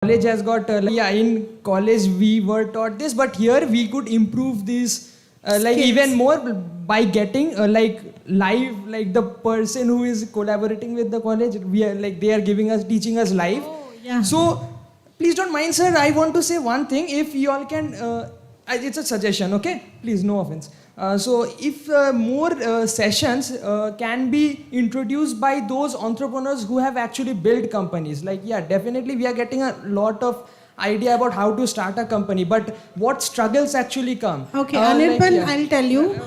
college has got, in college we were taught this, but here we could improve this even more by getting live, like the person who is collaborating with the college, we are like they are teaching us live. Oh, yeah. So please don't mind, sir. I want to say one thing. If you all can, it's a suggestion, okay? Please, no offense. So if more sessions can be introduced by those entrepreneurs who have actually built companies, definitely we are getting a lot of idea about how to start a company, but what struggles actually come. Okay, Anirban, I'll tell you.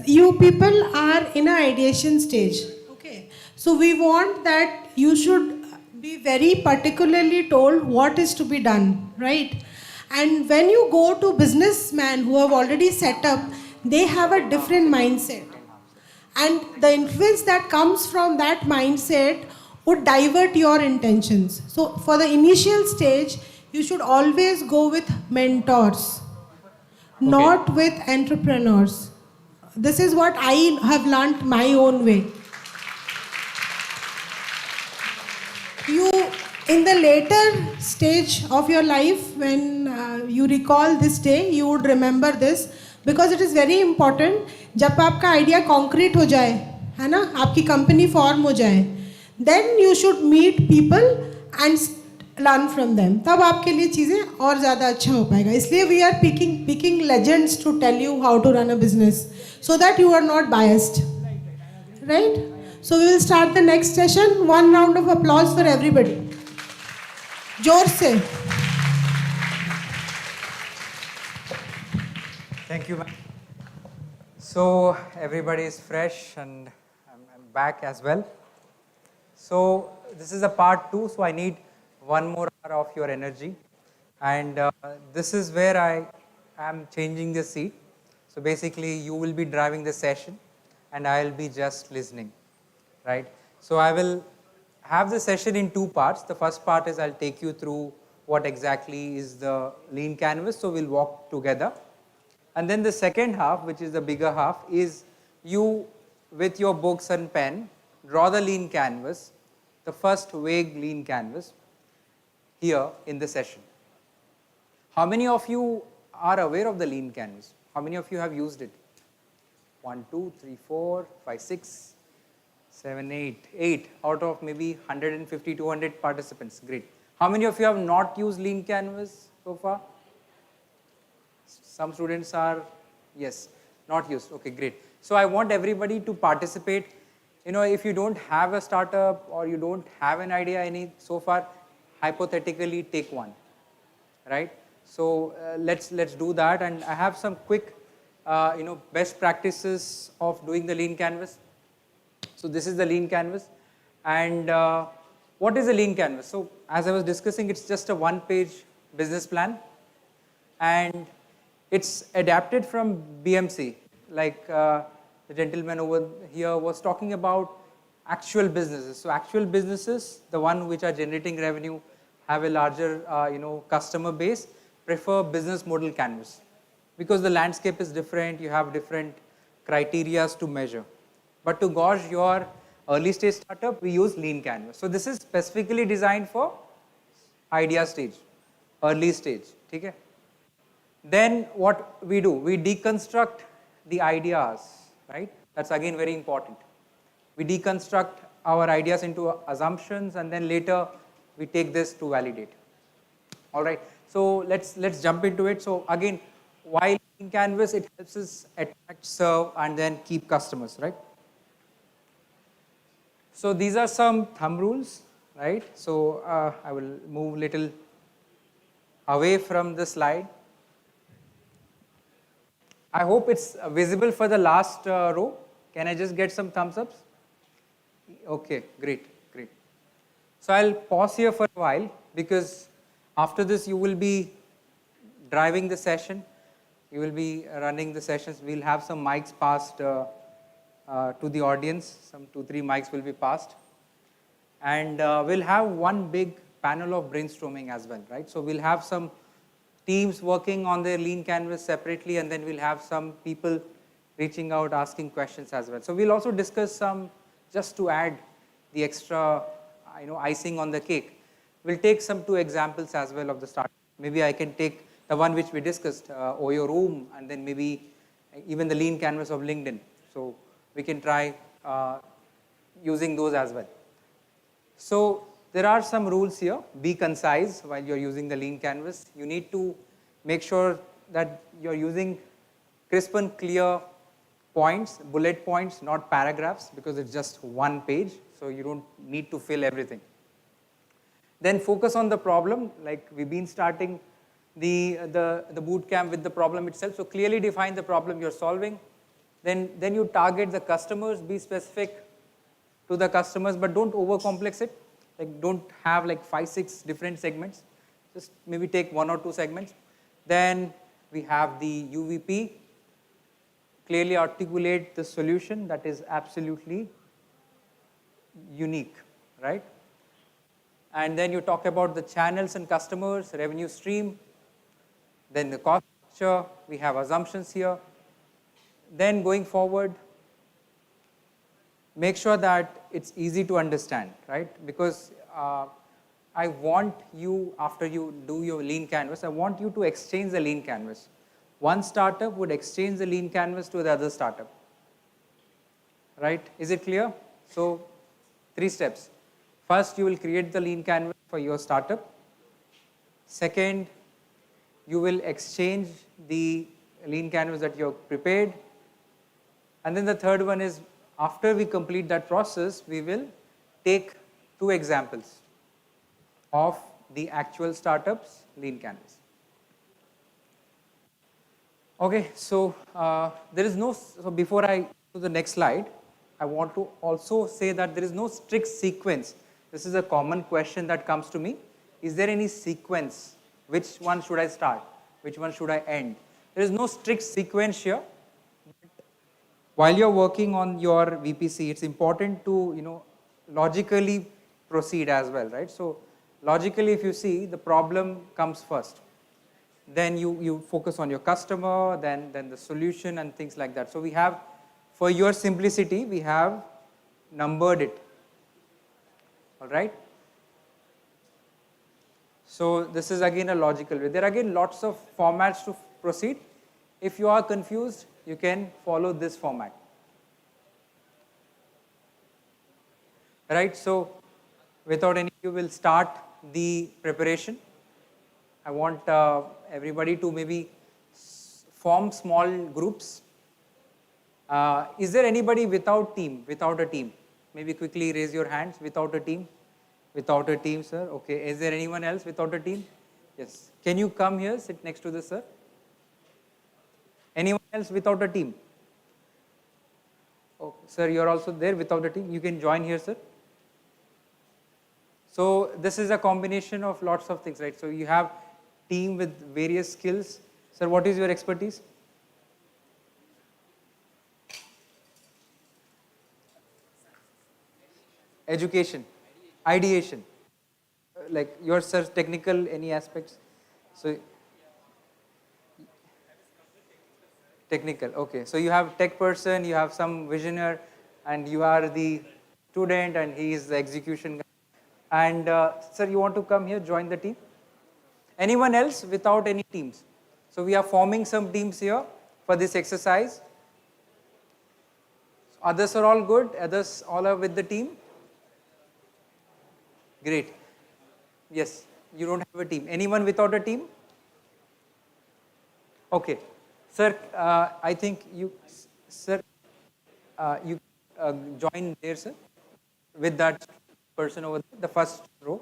You people are in an ideation stage. Okay. So we want that you should be very particularly told what is to be done, right? And when you go to businessmen who have already set up, they have a different mindset. And the influence that comes from that mindset would divert your intentions. So for the initial stage, you should always go with mentors, not with entrepreneurs. This is what I have learned my own way. You, in the later stage of your life, when you recall this day, you would remember this, because it is very important. जब आपका idea concrete हो जाए, है ना, आपकी company form हो जाए, then you should meet people and learn from them. तब आपके लिए चीजें और ज़्यादा अच्छा हो पाएगा. इसलिए we are picking legends to tell you how to run a business, so that you are not biased, right? So we will start the next session. One round of applause for everybody. जोर से. Thank you, ma'am. So everybody is fresh and I'm back as well. So this is a part 2, so I need one more hour of your energy. And this is where I am changing the seat. So basically you will be driving the session and I will be just listening, right? So I will have the session in 2 parts. The first part is I'll take you through what exactly is the lean canvas, so we'll walk together. And then the second half, which is the bigger half, is you with your books and pen, draw the lean canvas, the first vague lean canvas here in the session. How many of you are aware of the lean canvas? How many of you have used it? 1, 2, 3, 4, 5, 6, 7, 8, 8 out of maybe 150, 200 participants. Great. How many of you have not used lean canvas so far? Some students are, yes, not used. Okay, great. So I want everybody to participate. You know, if you don't have a startup or you don't have an idea so far, hypothetically take one, right? So let's do that, and I have some quick, best practices of doing the lean canvas. So this is the lean canvas, and what is a lean canvas? So as I was discussing, it's just a 1-page business plan, and it's adapted from BMC, like the gentleman over here was talking about actual businesses. So actual businesses, the one which are generating revenue, have a larger customer base, prefer business model canvas, because the landscape is different, you have different criteria to measure. But to gauge your early stage startup, we use lean canvas. So this is specifically designed for idea stage, early stage. Okay? Then what we do, we deconstruct the ideas, right? That's again very important. We deconstruct our ideas into assumptions, and then later we take this to validate. All right, so let's jump into it. So again, while in canvas, it helps us attract, serve, and then keep customers, right? So these are some thumb rules, right? So I will move little away from the slide. I hope it's visible for the last row. Can I just get some thumbs ups? Okay, great. So I'll pause here for a while, because after this you will be driving the session. You will be running the sessions. We'll have some mics passed to the audience. Some 2-3 mics will be passed. And we'll have one big panel of brainstorming as well, right? So we'll have some teams working on their lean canvas separately, and then we'll have some people reaching out, asking questions as well. So we'll also discuss some, just to add the extra, icing on the cake. We'll take some 2 examples as well of the startup. Maybe I can take the one which we discussed, Oyo Room, and then maybe even the lean canvas of LinkedIn. So we can try using those as well. So there are some rules here. Be concise while you're using the lean canvas. You need to make sure that you're using crisp and clear points, bullet points, not paragraphs, because it's just one page, so you don't need to fill everything. Then focus on the problem, like we've been starting the boot camp with the problem itself. So clearly define the problem you're solving. Then you target the customers, be specific to the customers, but don't overcomplex it. Like don't have like 5-6 different segments. Just maybe take 1 or 2 segments. Then we have the UVP. Clearly articulate the solution that is absolutely unique, right? And then you talk about the channels and customers, revenue stream, then the cost structure, we have assumptions here. Then going forward, make sure that it's easy to understand, right? Because I want you, after you do your lean canvas, I want you to exchange the lean canvas. One startup would exchange the lean canvas to the other startup, right? Is it clear? So 3 steps. First, you will create the lean canvas for your startup. Second, you will exchange the lean canvas that you have prepared. And then the third one is, after we complete that process, we will take 2 examples of the actual startup's lean canvas. Okay, so so before I go to the next slide, I want to also say that there is no strict sequence. This is a common question that comes to me. Is there any sequence? Which one should I start? Which one should I end? There is no strict sequence here. While you're working on your VPC, it's important to, logically proceed as well, right? So logically, if you see, the problem comes first. Then you focus on your customer, then the solution and things like that. So we have, for your simplicity, we have numbered it. All right? So this is again a logical way. There are again lots of formats to proceed. If you are confused, you can follow this format. Right? So without any, you will start the preparation. I want everybody to maybe form small groups. Is there anybody without a team? Maybe quickly raise your hands. Without a team? Without a team, sir. Okay. Is there anyone else without a team? Yes. Can you come here, sit next to this, sir? Anyone else without a team? Oh, sir, you're also there without a team. You can join here, sir. So this is a combination of lots of things, right? So you have team with various skills. Sir, what is your expertise? Education, ideation. Like yours, sir, technical, any aspects? So technical, okay. So you have tech person, you have some visionary, and you are the student, and he is the execution guy. And sir, you want to come here, join the team? Anyone else without any teams? So we are forming some teams here for this exercise. Others are all good? Others all are with the team? Great. Yes, you don't have a team. Anyone without a team? Okay. Sir, I think you, sir, you join there, sir, with that person over there, the first row.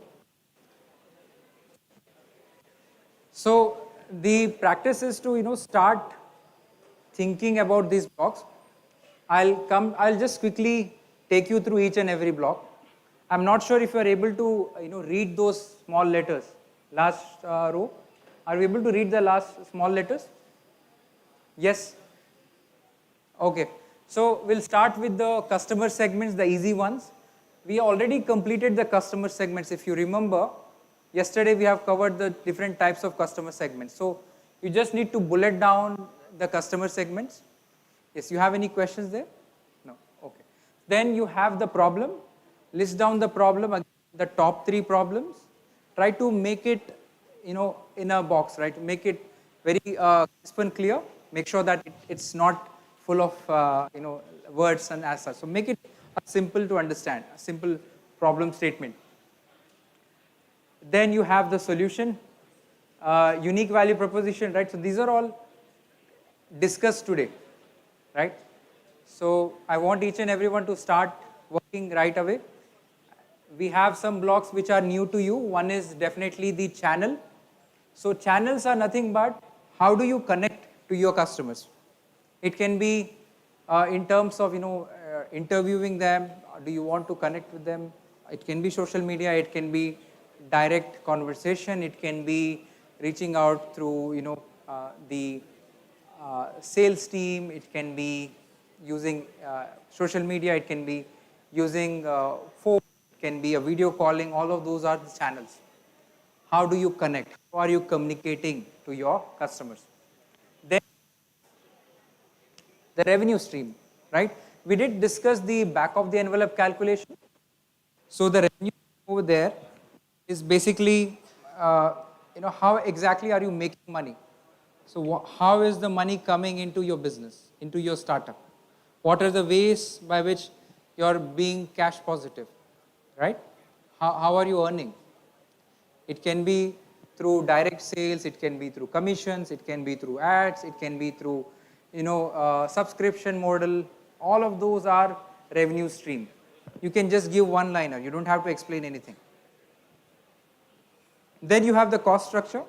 So the practice is to, start thinking about these blocks. I'll just quickly take you through each and every block. I'm not sure if you are able to, read those small letters. Last row. Are you able to read the last small letters? Yes? Okay. So we'll start with the customer segments, the easy ones. We already completed the customer segments. If you remember, yesterday we have covered the different types of customer segments. So you just need to bullet down the customer segments. Yes, you have any questions there? No? Okay. Then you have the problem. List down the problem, the top 3 problems. try to make it, in a box, right? Make it very crisp and clear. Make sure that it's not full of, words and as such. So make it simple to understand, a simple problem statement. Then you have the solution, unique value proposition, right? So these are all discussed today, right? So I want each and everyone to start working right away. We have some blocks which are new to you. One is definitely the channel. So channels are nothing but how do you connect to your customers. It can be in terms of, interviewing them. Do you want to connect with them? It can be social media. It can be direct conversation. It can be reaching out through, the sales team. It can be using social media. It can be using phone. It can be a video calling. All of those are the channels. How do you connect? How are you communicating to your customers? Then the revenue stream, right? We did discuss the back of the envelope calculation. So the revenue over there is basically, how exactly are you making money? So how is the money coming into your business, into your startup? What are the ways by which you're being cash positive, right? How are you earning? It can be through direct sales, it can be through commissions, it can be through ads, it can be through, subscription model. All of those are revenue stream. You can just give one liner, you don't have to explain anything. Then you have the cost structure.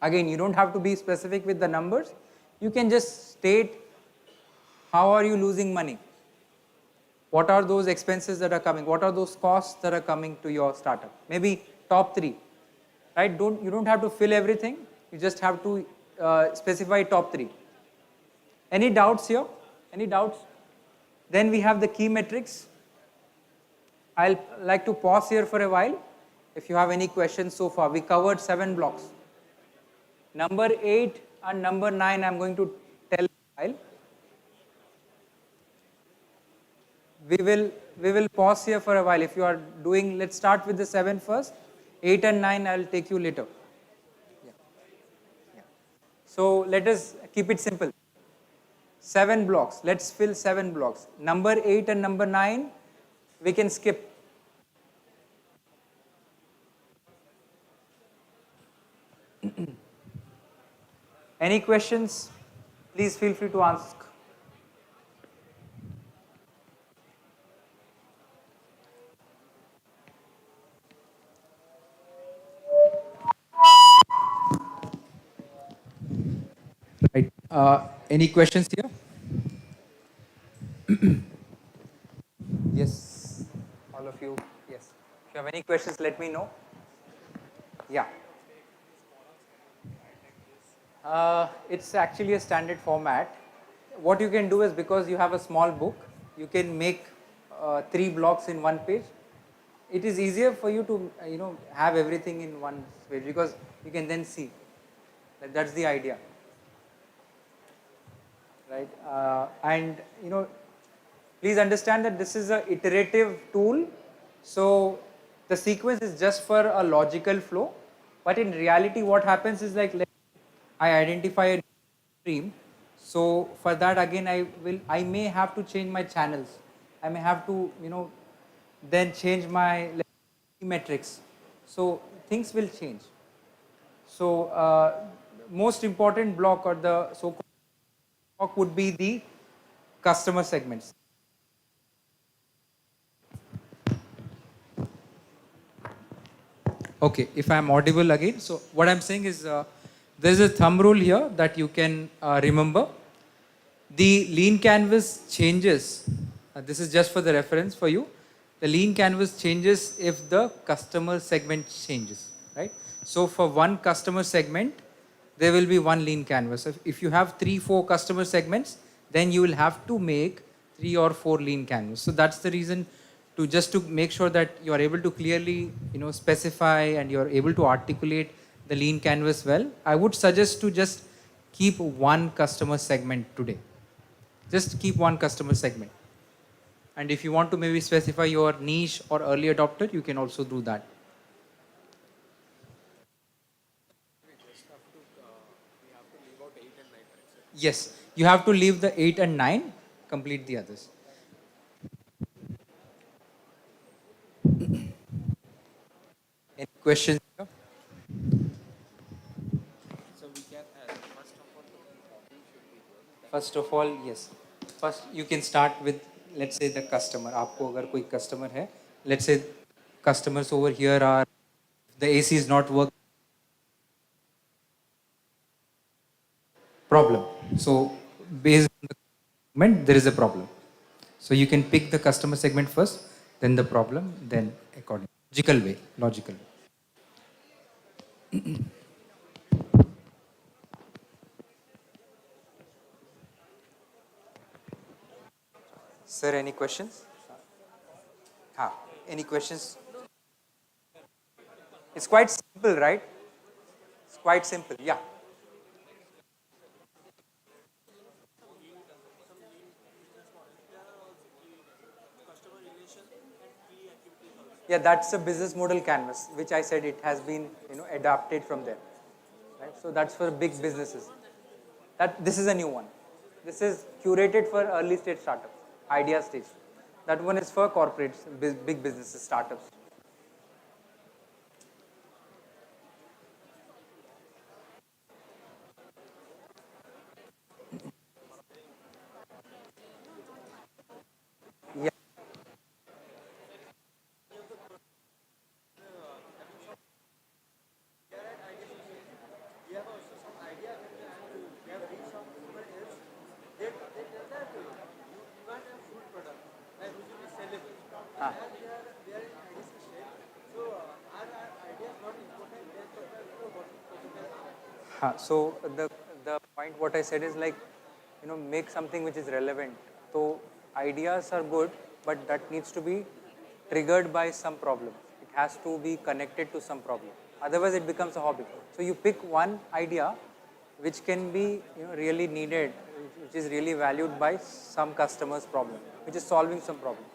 Again, you don't have to be specific with the numbers. You can just state how are you losing money? What are those expenses that are coming? What are those costs that are coming to your startup? Maybe top 3, right? You don't have to fill everything. You just have to specify top 3. Any doubts here? Any doubts? Then we have the key metrics. I'll like to pause here for a while. If you have any questions so far, we covered 7 blocks. Number 8 and number 9, I'm going to tell in a while. We will pause here for a while. If you are doing, let's start with the 7 first. 8 and 9, I'll take you later. Yeah. So let us keep it simple. 7 blocks. Let's fill 7 blocks. Number 8 and number 9, we can skip. Any questions? Please feel free to ask. Right. Any questions here? Yes. All of you. Yes. If you have any questions, let me know. Yeah. It's actually a standard format. What you can do is, because you have a small book, you can make 3 blocks in 1 page. It is easier for you to have everything in 1 page, because you can then see. That's the idea, right? And please understand that this is an iterative tool. So the sequence is just for a logical flow, but in reality, what happens is, like, I identify a stream. So for that, again, I may have to change my channels. I may have to, then change my metrics. So things will change. So most important block, or the so-called block, would be the customer segments. Okay, if I'm audible again. So what I'm saying is, there's a thumb rule here that you can remember. The lean canvas changes. This is just for the reference for you. The lean canvas changes if the customer segment changes, right? So for one customer segment, there will be one lean canvas. If you have 3-4 customer segments, then you will have to make 3 or 4 lean canvas. So that's the reason, to make sure that you are able to clearly specify and you are able to articulate the lean canvas well. I would suggest to just keep one customer segment today. Just keep one customer segment. And if you want to maybe specify your niche or early adopter, you can also do that. Yes, you have to leave the 8 and 9, complete the others. Any questions? First of all, yes. First, you can start with, let's say, the customer. आपको अगर कोई customer है, let's say customers over here are, the AC is not working. Problem. So, based on the segment, there is a problem. So you can pick the customer segment first, then the problem, then according logical way, logical. Sir, any questions? Any questions? It's quite simple, right? It's quite simple. Yeah. Yeah, that's a business model canvas, which I said it has been, adapted from there. Right? So that's for big businesses. This is a new one. This is curated for early stage startups, idea stage. That one is for corporates, big businesses, startups. Yeah. Ah. So the point what I said is like, make something which is relevant. So ideas are good, but that needs to be triggered by some problem. It has to be connected to some problem. Otherwise, it becomes a hobby. So you pick one idea which can be really needed, which is really valued by some customer's problem, which is solving some problem.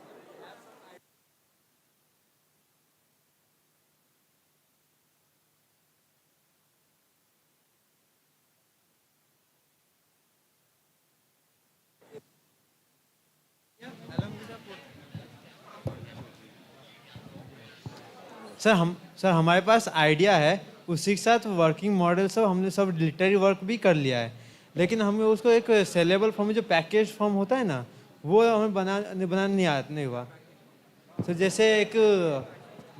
Sir हमारे पास idea है, उसी के साथ working model सब हमने सब literary work भी कर लिया है, लेकिन हमें उसको एक सेलेबल फॉर्म जो पैकेज फॉर्म होता है ना, वो हमें बनाना नहीं हुआ। तो जैसे एक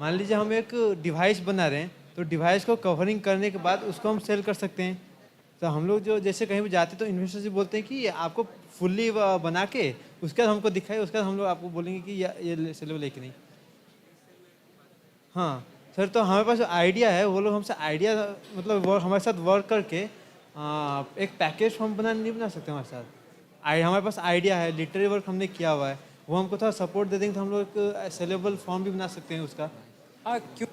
मान लीजिए हम एक डिवाइस बना रहे हैं, तो डिवाइस को कवरिंग करने के बाद उसको हम सेल कर सकते हैं। तो हम लोग जो जैसे कहीं भी जाते तो इन्वेस्टर से बोलते हैं कि आपको फुल्ली बना के उसके बाद हमको दिखाए, उसके बाद हम लोग आपको बोलेंगे कि ये सेलेबल है कि नहीं। हाँ सर, तो हमारे पास आइडिया है, वो लोग हमसे आइडिया मतलब हमारे साथ वर्क करके एक पैकेज फॉर्म नहीं बना सकते हमारे साथ। हमारे पास आइडिया है, लिटरेरी वर्क हमने किया हुआ है, वो हमको थोड़ा सपोर्ट दे देंगे तो हम लोग एक सेलेबल फॉर्म भी बना सकते हैं उसका। क्यों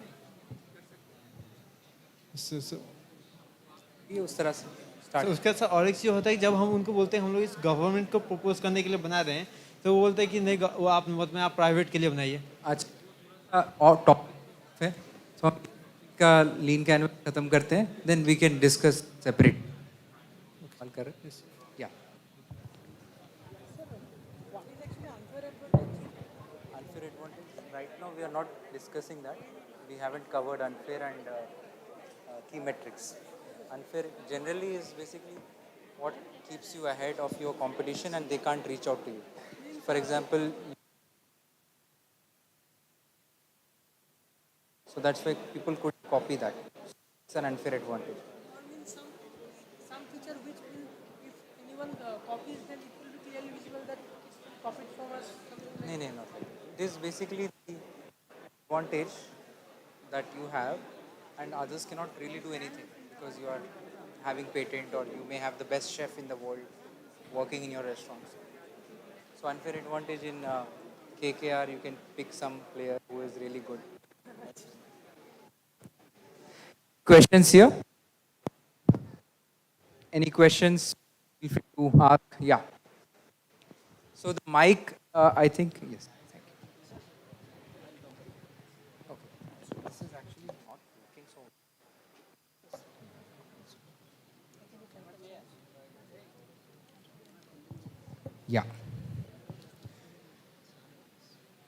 ये उस तरह से तो उसके साथ और एक चीज़ होता है कि जब हम उनको बोलते हैं हम लोग इस गवर्नमेंट को प्रपोज करने के लिए बना रहे हैं, तो वो बोलते हैं कि नहीं वो आप मतलब आप प्राइवेट के लिए बनाइए। अच्छा, और टॉप है तो हम का लीन कैनवस खत्म करते हैं, then we can discuss separate. Call कर रहे हैं या unfair advantage. Right now we are not discussing that. We haven't covered unfair and key metrics. Unfair generally is basically what keeps you ahead of your competition and they can't reach out to you. For example, so that's why people could copy that. It's an unfair advantage. Some feature which will, if anyone copies, then it will be clearly visible that it's copied from us. No, no, no. It is basically the advantage that you have and others cannot really do anything because you are having patent or you may have the best chef in the world working in your restaurants. So unfair advantage in KKR, you can pick some player who is really good. Questions here? Any questions? Feel free to ask. Yeah. So the mic, I think, yes. Thank you. Okay. So this is actually not working so. Yeah.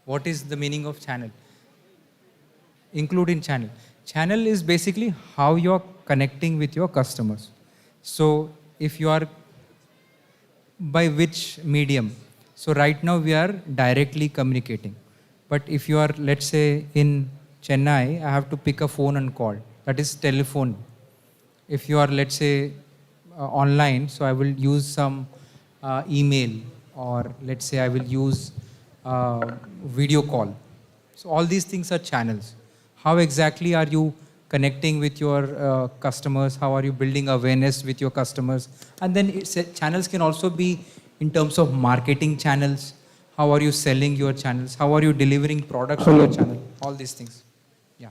What is the meaning of channel? Include in channel. Channel is basically how you're connecting with your customers. So if you are by which medium? So right now we are directly communicating. But if you are, let's say, in Chennai, I have to pick a phone and call. That is telephone. If you are, let's say, online, so I will use some email, or let's say I will use video call. So all these things are channels. How exactly are you connecting with your customers? How are you building awareness with your customers? And then channels can also be in terms of marketing channels. How are you selling your channels? How are you delivering products on your channel? All these things. Yeah.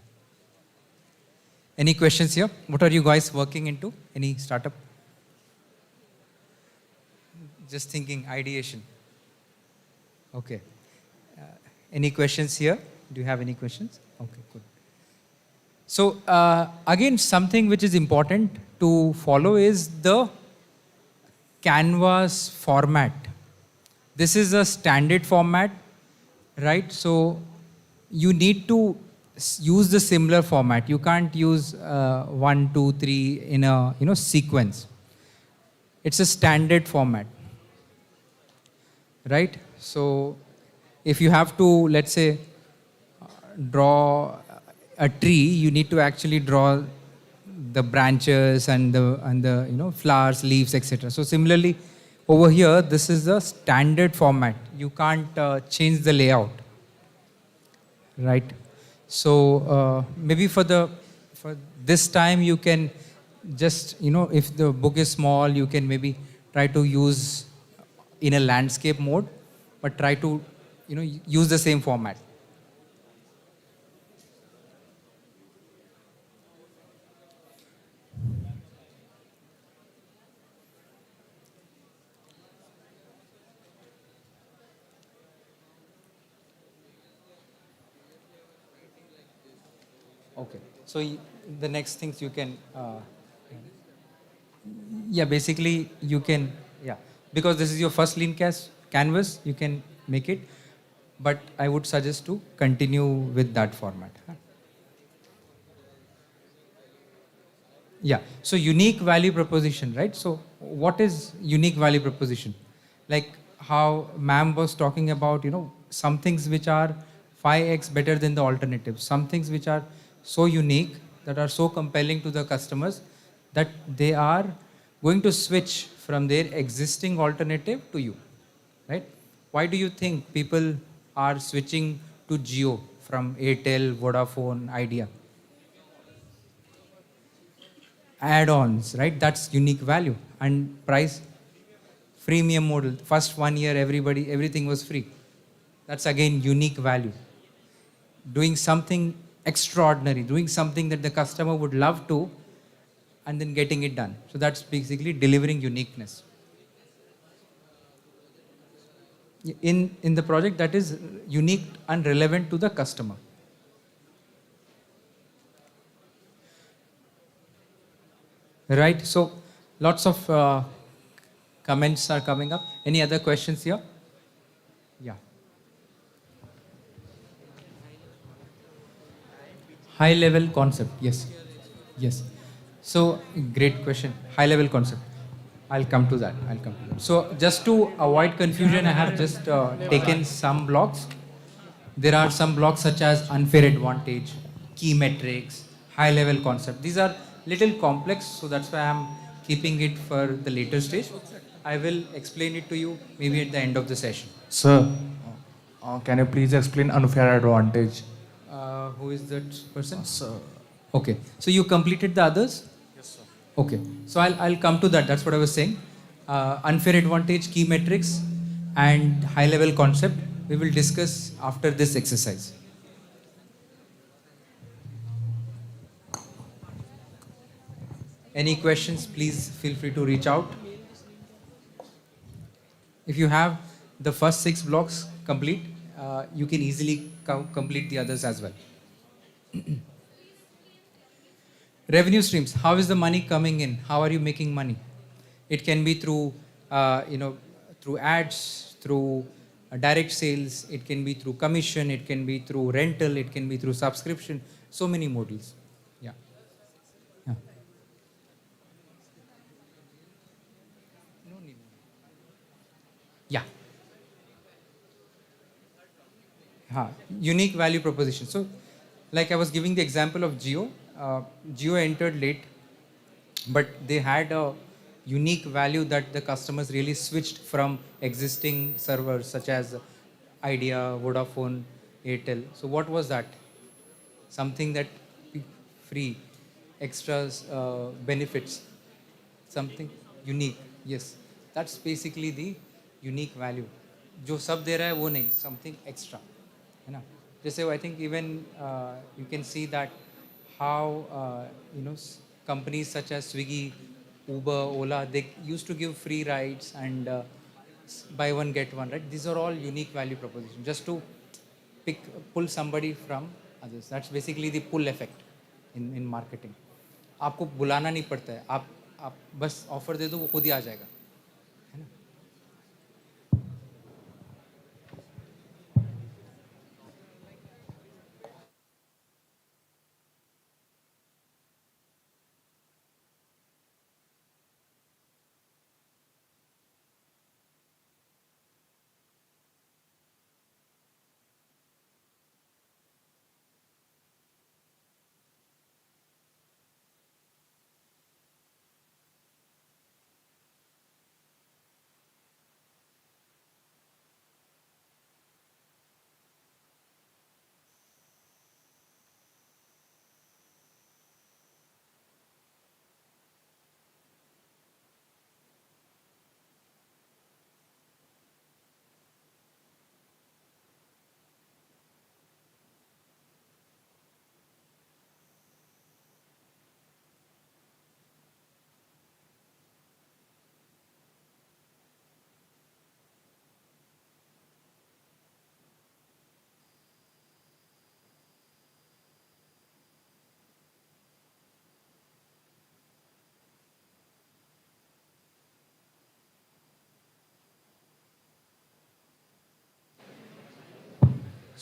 Any questions here? What are you guys working into? Any startup? Just thinking, ideation. Okay. Any questions here? Do you have any questions? Okay, good. So again, something which is important to follow is the canvas format. This is a standard format, right? So you need to use the similar format. You can't use 1, 2, 3 in a sequence. It's a standard format, right? So if you have to, let's say, draw a tree, you need to actually draw the branches and the flowers, leaves, etc. So similarly, over here, this is the standard format. You can't change the layout, right? So maybe for this time, you can just if the book is small, you can maybe try to use in a landscape mode, but try to use the same format. Okay. So the next things you can, yeah, basically you can, yeah, because this is your first lean canvas, you can make it, but I would suggest to continue with that format. Yeah. So unique value proposition, right? So what is unique value proposition? Like how ma'am was talking about, some things which are 5x better than the alternatives, some things which are so unique, that are so compelling to the customers, that they are going to switch from their existing alternative to you, right? Why do you think people are switching to Jio from Airtel, Vodafone, Idea? Add-ons, right? That's unique value. And price, freemium model. First 1 year, everything was free. That's again unique value. Doing something extraordinary, doing something that the customer would love to, and then getting it done. So that's basically delivering uniqueness. In the project that is unique and relevant to the customer. Right, so lots of comments are coming up. Any other questions here? Yeah. High level concept, yes. Yes. So, great question. High level concept. I'll come to that. So, just to avoid confusion, I have just taken some blocks. There are some blocks such as unfair advantage, key metrics, high level concept. These are little complex, so that's why I'm keeping it for the later stage. I will explain it to you maybe at the end of the session. Sir, can you please explain unfair advantage? Who is that person? Sir. Okay. So you completed the others? Yes, sir. Okay. So I'll come to that. That's what I was saying. Unfair advantage, key metrics, and high level concept we will discuss after this exercise. Any questions, please feel free to reach out. If you have the first 6 blocks complete, you can easily complete the others as well. Revenue streams. How is the money coming in? How are you making money? It can be through, through ads, through direct sales, it can be through commission, it can be through rental, it can be through subscription, so many models. Yeah. Yeah. Yeah. Unique value proposition. So, like I was giving the example of Geo. Geo entered late, but they had a unique value that the customers really switched from existing servers such as Idea, Vodafone, Airtel. So, what was that? Something that free, extras, benefits, something unique. Yes, that's basically the unique value. जो सब दे रहा है वो नहीं, something extra, है ना? जैसे I think even you can see that how companies such as Swiggy, Uber, Ola, they used to give free rides and buy one get one, right? These are all unique value propositions just to pull somebody from others. That's basically the pull effect in marketing. आपको बुलाना नहीं पड़ता है, आप बस offer दे दो, वो खुद ही आ जाएगा, है ना?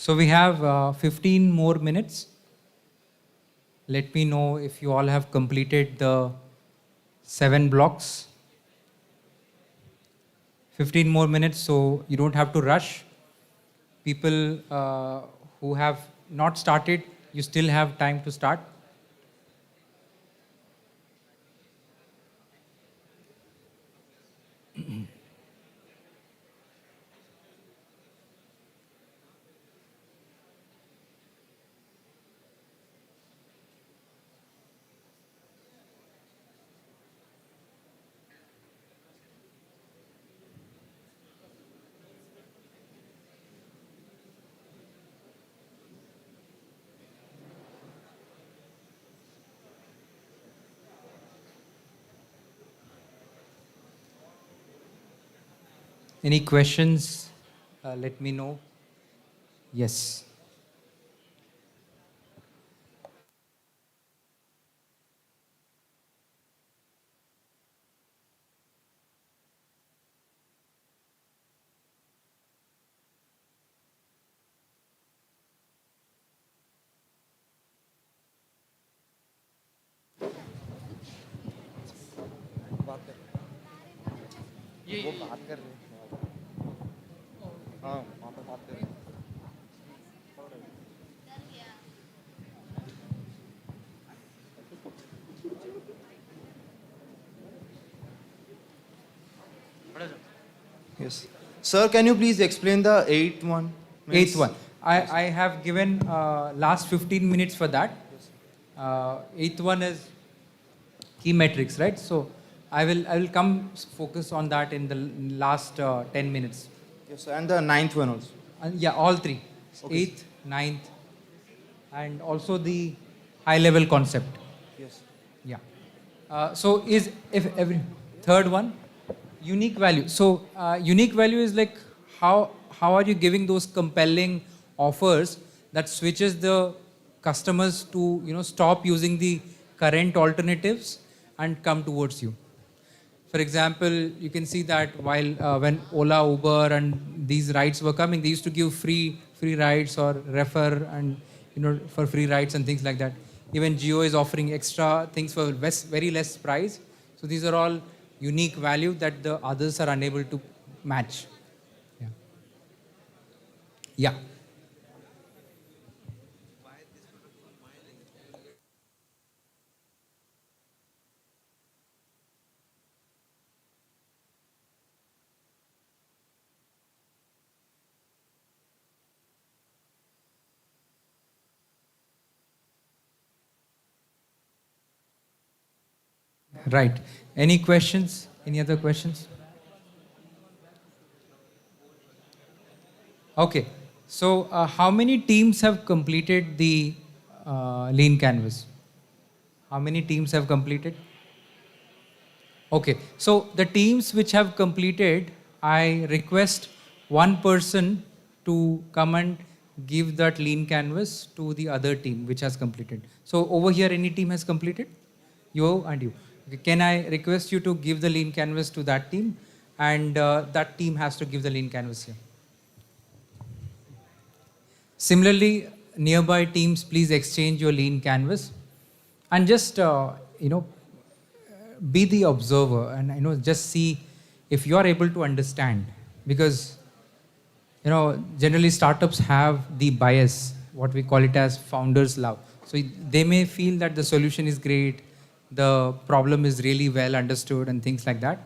So we have 15 more minutes. Let me know if you all have completed the 7 blocks. 15 more minutes, so you don't have to rush. People who have not started, you still have time to start. Any questions? Let me know. Yes. Yes. Sir, can you please explain the eighth one? Eighth one. I have given last 15 minutes for that. Eighth one is key metrics, right? So I will come focus on that in the last 10 minutes. Yes, sir. And the ninth one also. And yeah, all three. Okay. Eighth, ninth, and also the high level concept. Yes. Yeah. So is if every third one unique value. So unique value is like how are you giving those compelling offers that switches the customers to stop using the current alternatives and come towards you. For example, you can see that while when Ola, Uber, and these rides were coming, they used to give free rides or refer and for free rides and things like that. Even Jio is offering extra things for very less price. So these are all unique value that the others are unable to match. Yeah. Yeah. Right. Any questions? Any other questions? Okay. So, how many teams have completed the lean canvas? How many teams have completed? Okay. So, the teams which have completed, I request one person to come and give that lean canvas to the other team which has completed. So, over here, any team has completed? You and you. Okay. Can I request you to give the lean canvas to that team, and that team has to give the lean canvas here? Similarly, nearby teams, please exchange your lean canvas and just be the observer and just see if you are able to understand, because generally startups have the bias, what we call it as founders love. So they may feel that the solution is great, the problem is really well understood and things like that,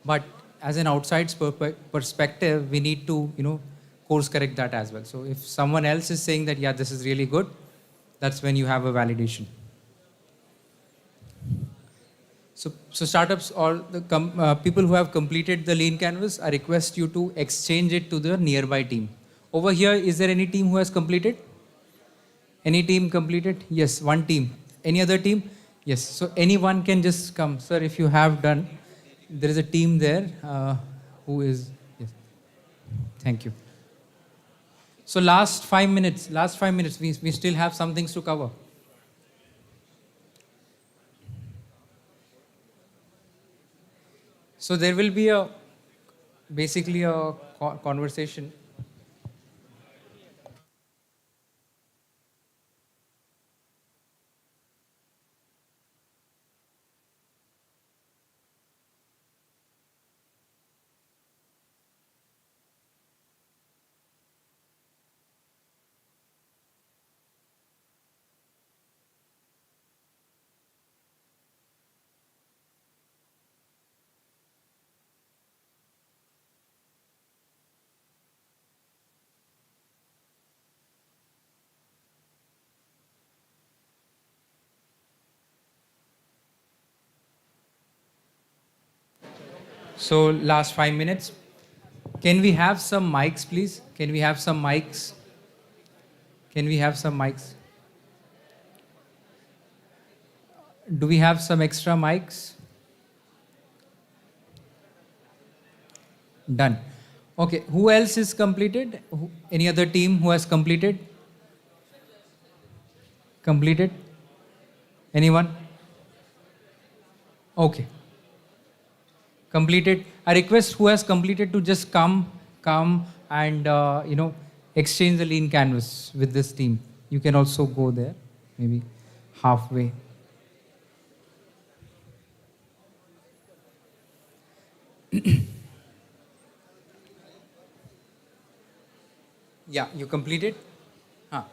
but as an outside perspective, we need to course correct that as well. So if someone else is saying that, yeah, this is really good, that's when you have a validation. So startups or the people who have completed the lean canvas, I request you to exchange it to the nearby team. Over here, is there any team who has completed? Any team completed? Yes, one team. Any other team? Yes. So anyone can just come. Sir, if you have done, there is a team there who is, yes. Thank you. So last 5 minutes, we still have some things to cover. So there will be basically a conversation. So last 5 minutes. Can we have some mics, please? Can we have some mics? Can we have some mics? Do we have some extra mics? Done. Okay, who else is completed? Any other team who has completed? Completed? Anyone? Okay. Completed. I request who has completed to just come and exchange the lean canvas with this team. You can also go there, maybe halfway. Yeah, you completed? Huh.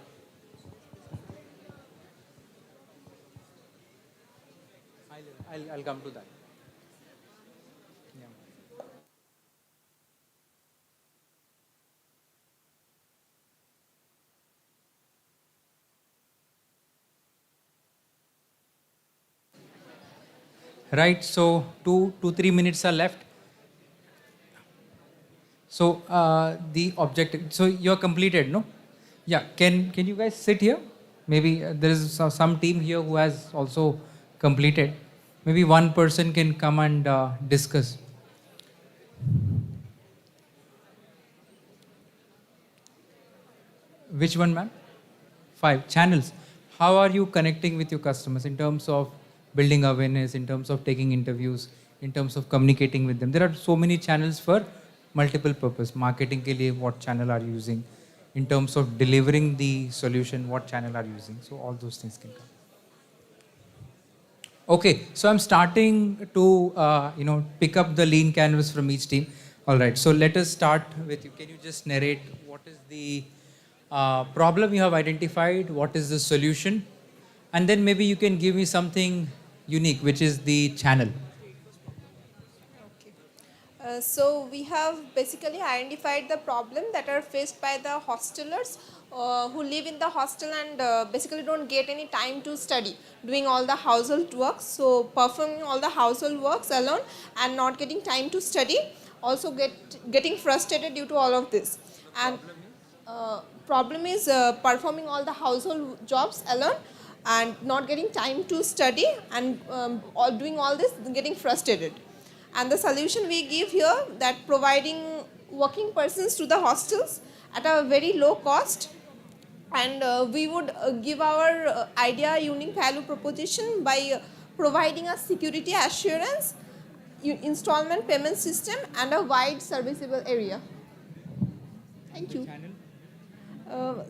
I'll come to that. Yeah. Right, so 3 minutes are left. So the objective, so you're completed, no? Yeah, can you guys sit here? Maybe there is some team here who has also completed. Maybe one person can come and discuss. Which one, ma'am? 5 channels. How are you connecting with your customers in terms of building awareness, in terms of taking interviews, in terms of communicating with them. There are so many channels for multiple purpose. Marketing ke liye, what channel are you using? In terms of delivering the solution, what channel are you using? So all those things can come. Okay, so I'm starting to pick up the lean canvas from each team. All right, so let us start with you. Can you just narrate what is the problem you have identified? What is the solution? And then maybe you can give me something unique, which is the channel. So we have basically identified the problem that are faced by the hostelers who live in the hostel and basically don't get any time to study, doing all the household works, so performing all the household works alone and not getting time to study, also getting frustrated due to all of this. And problem is performing all the household jobs alone and not getting time to study and doing all this, getting frustrated. And the solution we give here, that providing working persons to the hostels at a very low cost, and we would give our idea unique value proposition by providing a security assurance, installment payment system and a wide serviceable area. Thank you.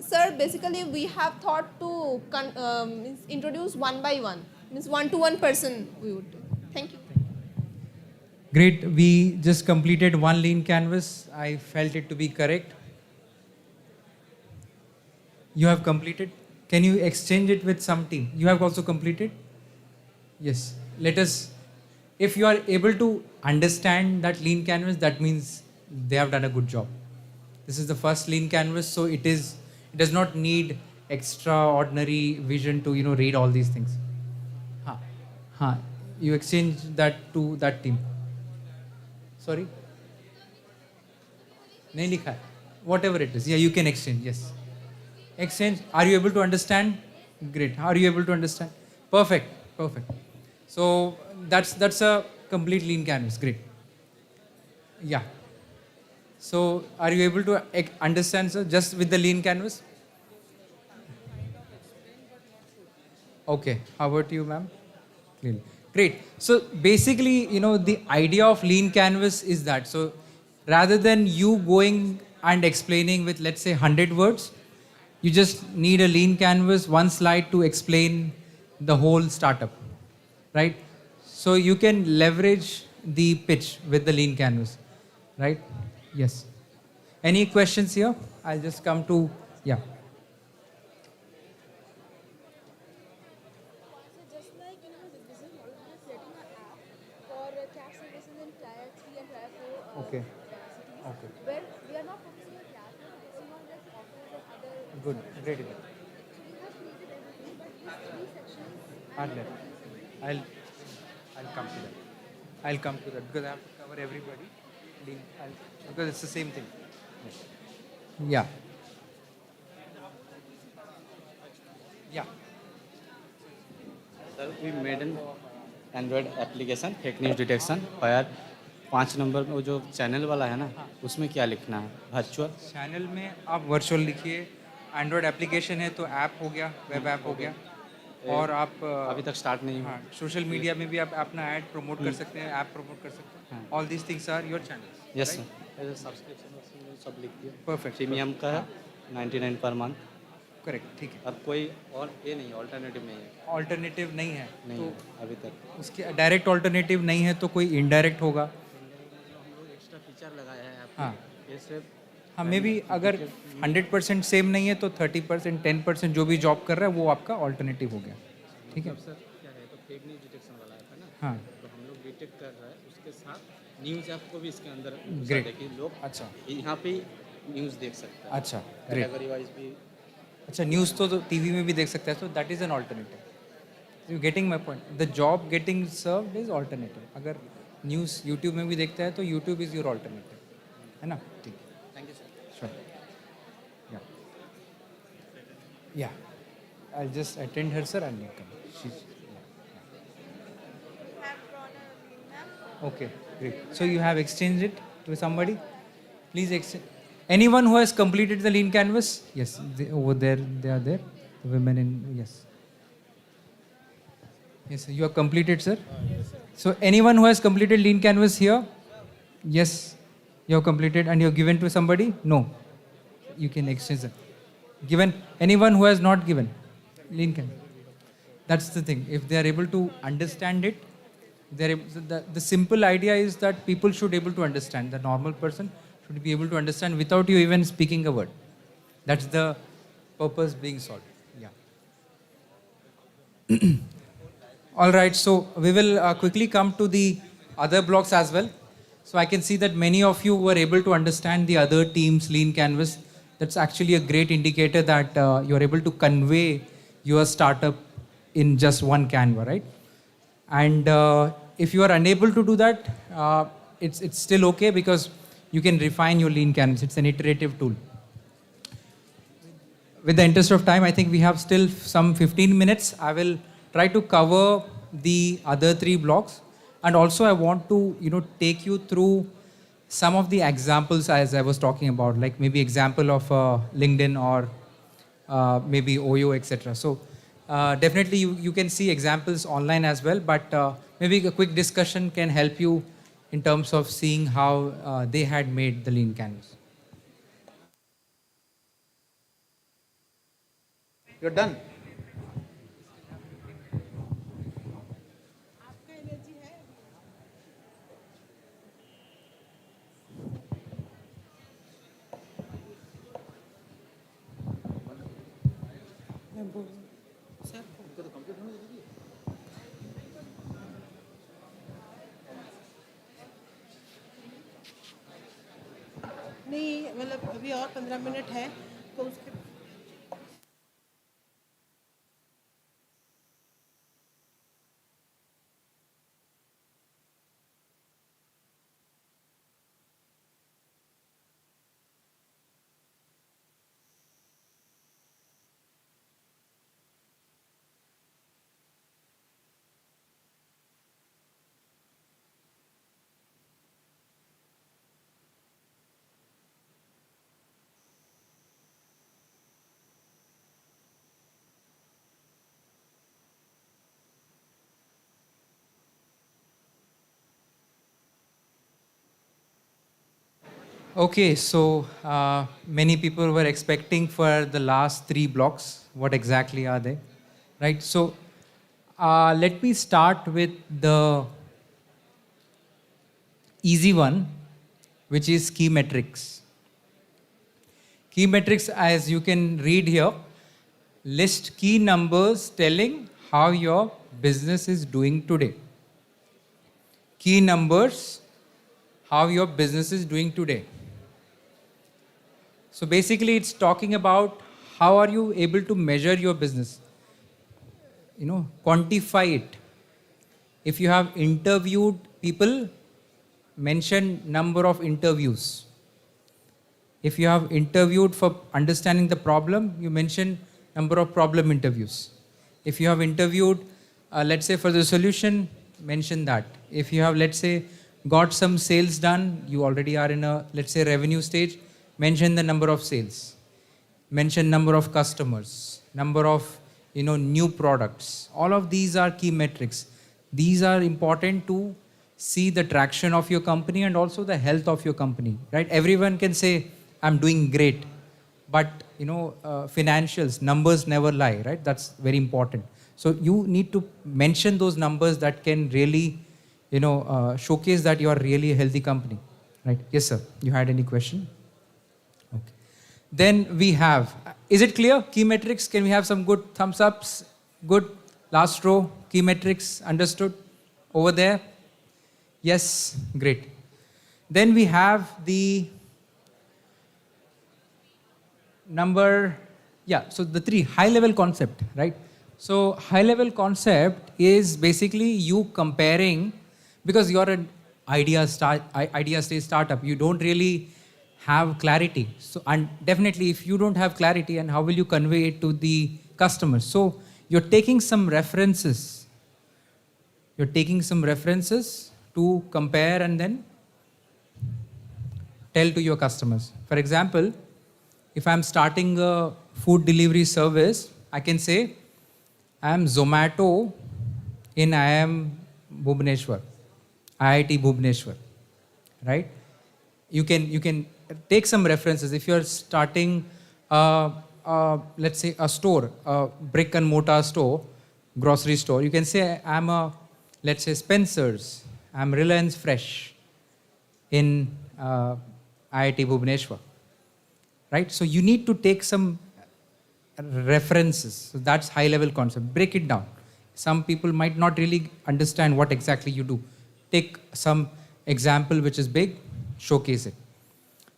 Sir, basically we have thought to introduce one by one, means one-to-one person we would do. Thank you. Great, we just completed one lean canvas. I felt it to be correct. You have completed? Can you exchange it with some team? You have also completed? Yes. Let us, if you are able to understand that lean canvas, that means they have done a good job. This is the first lean canvas, so it does not need extraordinary vision to read all these things. You exchange that to that team. Sorry? Nahi likha hai. Whatever it is. Yeah, you can exchange. Yes. Exchange. Are you able to understand? Great. Are you able to understand? Perfect. Perfect. So that's a complete lean canvas. Great. Yeah. So are you able to understand, sir, just with the lean canvas? Okay. How about you, ma'am? Clearly. Great. So basically, the idea of lean canvas is that. So rather than you going and explaining with, let's say, 100 words, you just need a lean canvas, one slide to explain the whole startup, right? So you can leverage the pitch with the lean canvas, right? Yes. Any questions here? I'll just come to, yeah. Okay. Okay. Where we are not focusing on class, we are focusing on like offers and other. Good. Great. So we have created everything, but these three sections. Are there? I'll come to that. I'll come to that because I have to cover everybody. Because it's the same thing. Yeah. Yeah. Sir, we made an Android application, fake news detection, where 5 number में वो जो channel वाला है ना, उसमें क्या लिखना है? वर्चुअल चैनल में आप वर्चुअल लिखिए. एंड्रॉयड एप्लीकेशन है तो ऐप हो गया, वेब ऐप हो गया. और आप अभी तक स्टार्ट नहीं हुआ. सोशल मीडिया में भी आप अपना ऐड प्रमोट कर सकते हैं, ऐप प्रमोट कर सकते हैं. All these things are your channels. Yes sir. Subscription सब लिख दिया. परफेक्ट. प्रीमियम का है 99 पर मंथ. करेक्ट. ठीक है. अब कोई और ये नहीं, ऑल्टरनेटिव नहीं है. ऑल्टरनेटिव नहीं है नहीं तो है अभी तक. उसके डायरेक्ट ऑल्टरनेटिव नहीं है तो कोई इनडायरेक्ट होगा. हम लोग एक्स्ट्रा फीचर लगाया है. हाँ. ये सिर्फ हाँ, मे बी अगर 100% सेम नहीं है तो 30%, 10% जो भी जॉब कर रहा है वो आपका ऑल्टरनेटिव हो गया. ठीक है. सर क्या है तो फेक न्यूज डिटेक्शन वाला है ना. हाँ. तो हम लोग डिटेक्ट कर रहे हैं, उसके साथ न्यूज़ ऐप को भी इसके अंदर Great. देखिए लोग. अच्छा. यहाँ पे न्यूज़ देख सकते हैं. अच्छा. ग्रेट. कैटेगरी वाइज भी. अच्छा, न्यूज़ तो टीवी में भी देख सकते हैं, तो that is an alternative. You getting my point. The job getting served is alternative. अगर न्यूज़ यूट्यूब में भी देखता है तो यूट्यूब इज़ योर ऑल्टरनेटिव, है ना. ठीक है. Thank you sir. श्योर. या I just attend her sir and come. Okay, great. So you have exchanged it to somebody? Please exchange. Anyone who has completed the lean canvas? Yes, over there, they are there. The women in, yes. Yes, sir. You have completed, sir? Yes, sir. So anyone who has completed Lean Canvas here? Yes, you have completed and you have given to somebody? No. You can exchange that. Given anyone who has not given Lean Canvas. That's the thing. If they are able to understand it, the simple idea is that people should able to understand. The normal person should be able to understand without you even speaking a word. That's the purpose being solved. Yeah. All right, so we will quickly come to the other blocks as well. So I can see that many of you were able to understand the other team's Lean Canvas. That's actually a great indicator that you're able to convey your startup in just one Canva, right? And if you are unable to do that, it's still okay because you can refine your Lean Canvas. It's an iterative tool. With the interest of time, I think we have still some 15 minutes. I will try to cover the other three blocks. And also I want to, take you through some of the examples as I was talking about, like maybe example of LinkedIn or maybe OYO, etc. So definitely you can see examples online as well, but maybe a quick discussion can help you in terms of seeing how they had made the Lean Canvas. You're done. नहीं मतलब अभी और 15 minute है तो उसके Okay, so many people were expecting for the last three blocks. What exactly are they? Right, so let me start with the easy one, which is key metrics. Key metrics, as you can read here, list key numbers telling how your business is doing today. Key numbers, how your business is doing today. So basically it's talking about how are you able to measure your business, quantify it. If you have interviewed people, mention number of interviews. If you have interviewed for understanding the problem, you mention number of problem interviews. If you have interviewed, let's say for the solution, mention that. If you have, let's say, got some sales done, you already are in a, let's say, revenue stage, mention the number of sales. Mention number of customers, number of, new products. All of these are key metrics. These are important to see the traction of your company and also the health of your company, right? Everyone can say, I'm doing great, but financials, numbers never lie, right? That's very important. So you need to mention those numbers that can really, showcase that you are really a healthy company, right? Yes, sir. You had any question? Okay. Then we have, is it clear? Key metrics, can we have some good thumbs ups? Good. Last row, key metrics, understood? Over there? Yes, great. Then we have the number, so the three, high level concept, right? So high level concept is basically you comparing, because you're an idea stage startup, you don't really have clarity. So, and definitely if you don't have clarity, and how will you convey it to the customers? So you're taking some references. You're taking some references to compare and then tell to your customers. For example, if I'm starting a food delivery service, I can say, I'm Zomato in IIM Bhubaneswar, IIT Bhubaneswar, right? You can take some references. If you're starting, let's say a store, a brick and mortar store, grocery store, you can say I'm a, let's say Spencer's, I'm Reliance Fresh in IIT Bhubaneswar, right? So you need to take some references. So that's high level concept. Break it down. Some people might not really understand what exactly you do. Take some example which is big, showcase it.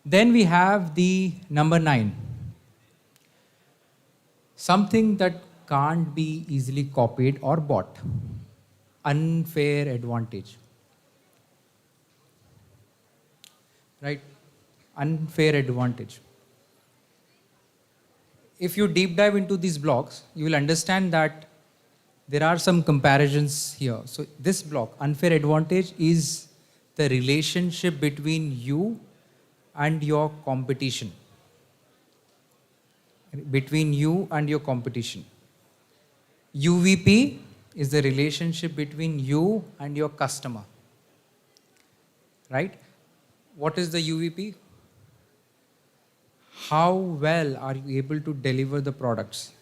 Then we have the number 9. Something that can't be easily copied or bought. Unfair advantage. Right? Unfair advantage. If you deep dive into these blocks, you will understand that there are some comparisons here. So this block, unfair advantage, is the relationship between you and your competition. Between you and your competition. UVP is the relationship between you and your customer. Right? What is the UVP? How well are you able to deliver the products?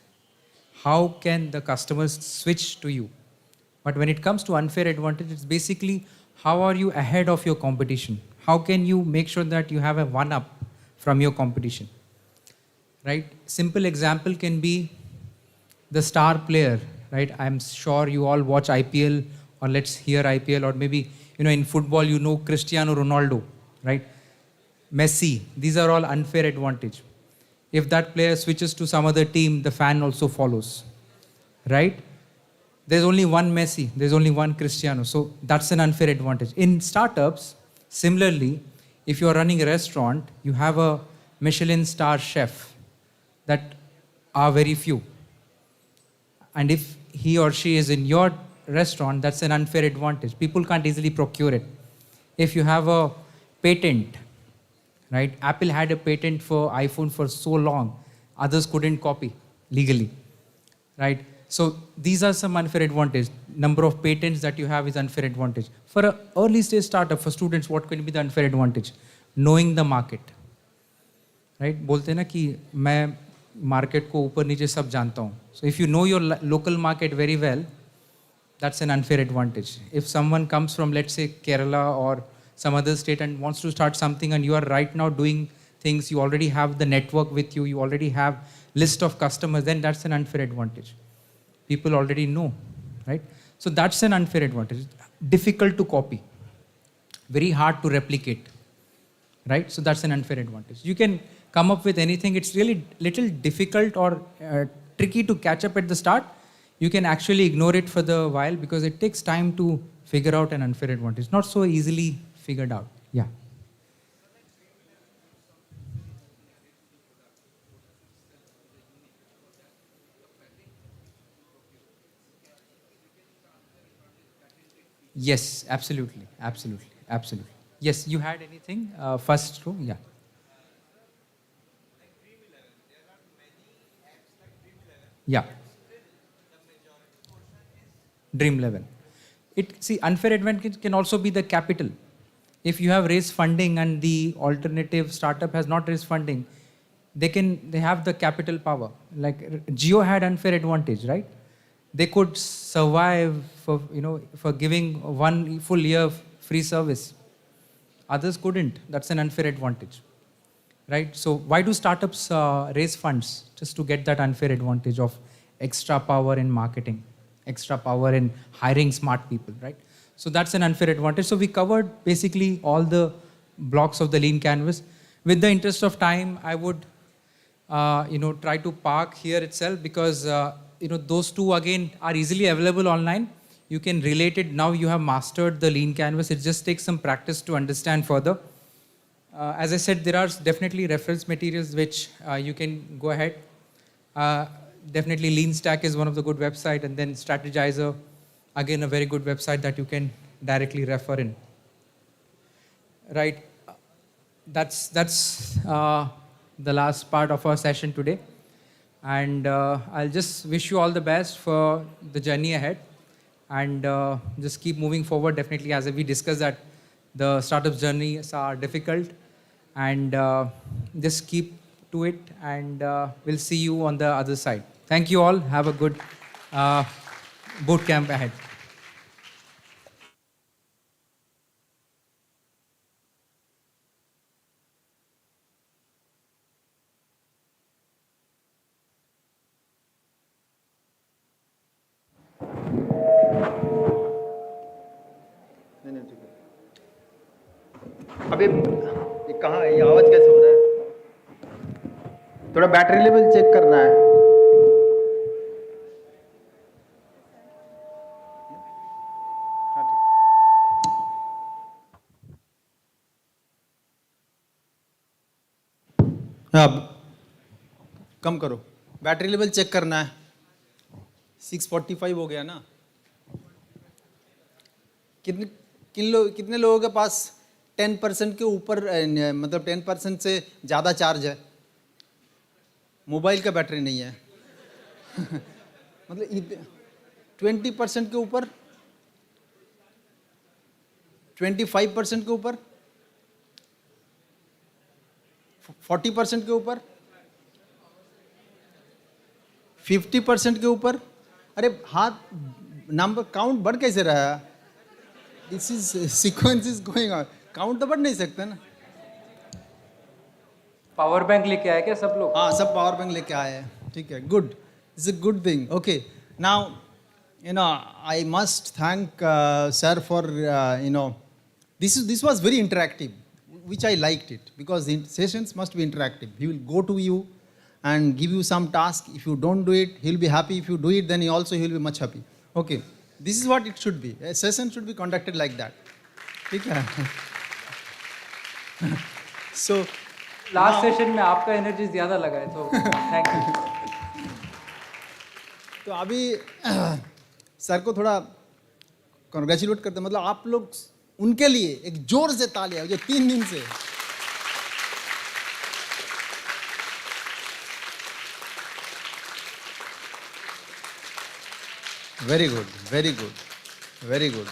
How can the customers switch to you? But when it comes to unfair advantage, it's basically how are you ahead of your competition? How can you make sure that you have a one-up from your competition? Right? Simple example can be the star player, right? I'm sure you all watch IPL, or let's hear IPL, or maybe, in football, Cristiano Ronaldo, right? Messi, these are all unfair advantage. If that player switches to some other team, the fan also follows, right? There's only one Messi, there's only one Cristiano, so that's an unfair advantage. In startups, similarly, if you're running a restaurant, you have a Michelin star chef that are very few. And if he or she is in your restaurant, that's an unfair advantage. People can't easily procure it. If you have a patent, right? Apple had a patent for iPhone for so long, others couldn't copy legally, right? So these are some unfair advantage. Number of patents that you have is unfair advantage. For an early stage startup, for students, what can be the unfair advantage? Knowing the market, right? बोलते हैं ना कि मैं market को ऊपर नीचे सब जानता हूँ. So if you know your local market very well, that's an unfair advantage. If someone comes from, let's say, Kerala or some other state and wants to start something, and you are right now doing things, you already have the network with you, you already have list of customers, then that's an unfair advantage. People already know, right? So that's an unfair advantage. Difficult to copy, very hard to replicate, right? So that's an unfair advantage. You can come up with anything. It's really little difficult or tricky to catch up at the start. You can actually ignore it for the while because it takes time to figure out an unfair advantage. Not so easily figured out. Yeah. Yes, absolutely, absolutely, absolutely. Yes, you had anything? First row, yeah. Yeah. Dream level. See, unfair advantage can also be the capital. If you have raised funding and the alternative startup has not raised funding, they have the capital power. Like Jio had unfair advantage, right? They could survive for giving 1 full year free service. Others couldn't. That's an unfair advantage, right? So why do startups raise funds? Just to get that unfair advantage of extra power in marketing, extra power in hiring smart people, right? So that's an unfair advantage. So we covered basically all the blocks of the lean canvas. With the interest of time, I would try to park here itself because those two again are easily available online. You can relate it. Now you have mastered the lean canvas. It just takes some practice to understand further. As I said, there are definitely reference materials which you can go ahead. Definitely Lean Stack is one of the good website, and then Strategizer, again a very good website that you can directly refer in. Right. That's the last part of our session today. And I'll just wish you all the best for the journey ahead. and just keep moving forward. Definitely, as we discussed that the startup journeys are difficult, and just keep to it, and we'll see you on the other side. Thank you all. Have a good boot camp ahead. अबे ये कहाँ है? ये आवाज कैसे हो रहा है? थोड़ा बैटरी लेवल चेक करना है. हाँ, ठीक. अब कम करो. बैटरी लेवल चेक करना है. 645 हो गया ना. कितने लोगों के पास 10% के ऊपर मतलब 10% से ज़्यादा चार्ज है? मोबाइल का बैटरी नहीं है. मतलब 20% के ऊपर, 25% के ऊपर, 40% के ऊपर, 50% के ऊपर. अरे हाथ नंबर काउंट बढ़ कैसे रहा है? This is sequence is going on. Count तो बढ़ नहीं सकता ना. पावर बैंक लेके आए क्या सब लोग? हाँ, सब पावर बैंक लेके आए हैं. ठीक है, good. It's a good thing. Okay, now I must thank sir for this was very interactive, which I liked it, because the sessions must be interactive. He will go to you and give you some task. If you don't do it, he'll be happy. If you do it, then he'll be much happy. Okay, this is what it should be. A session should be conducted like that. ठीक है. So last session में आपका energy ज़्यादा लगा है, तो thank you. तो अभी सर को थोड़ा कॉन्ग्रेचुलेट करते हैं. मतलब आप लोग उनके लिए एक जोर से तालियां जो 3 दिन से. Very good, very good, very good,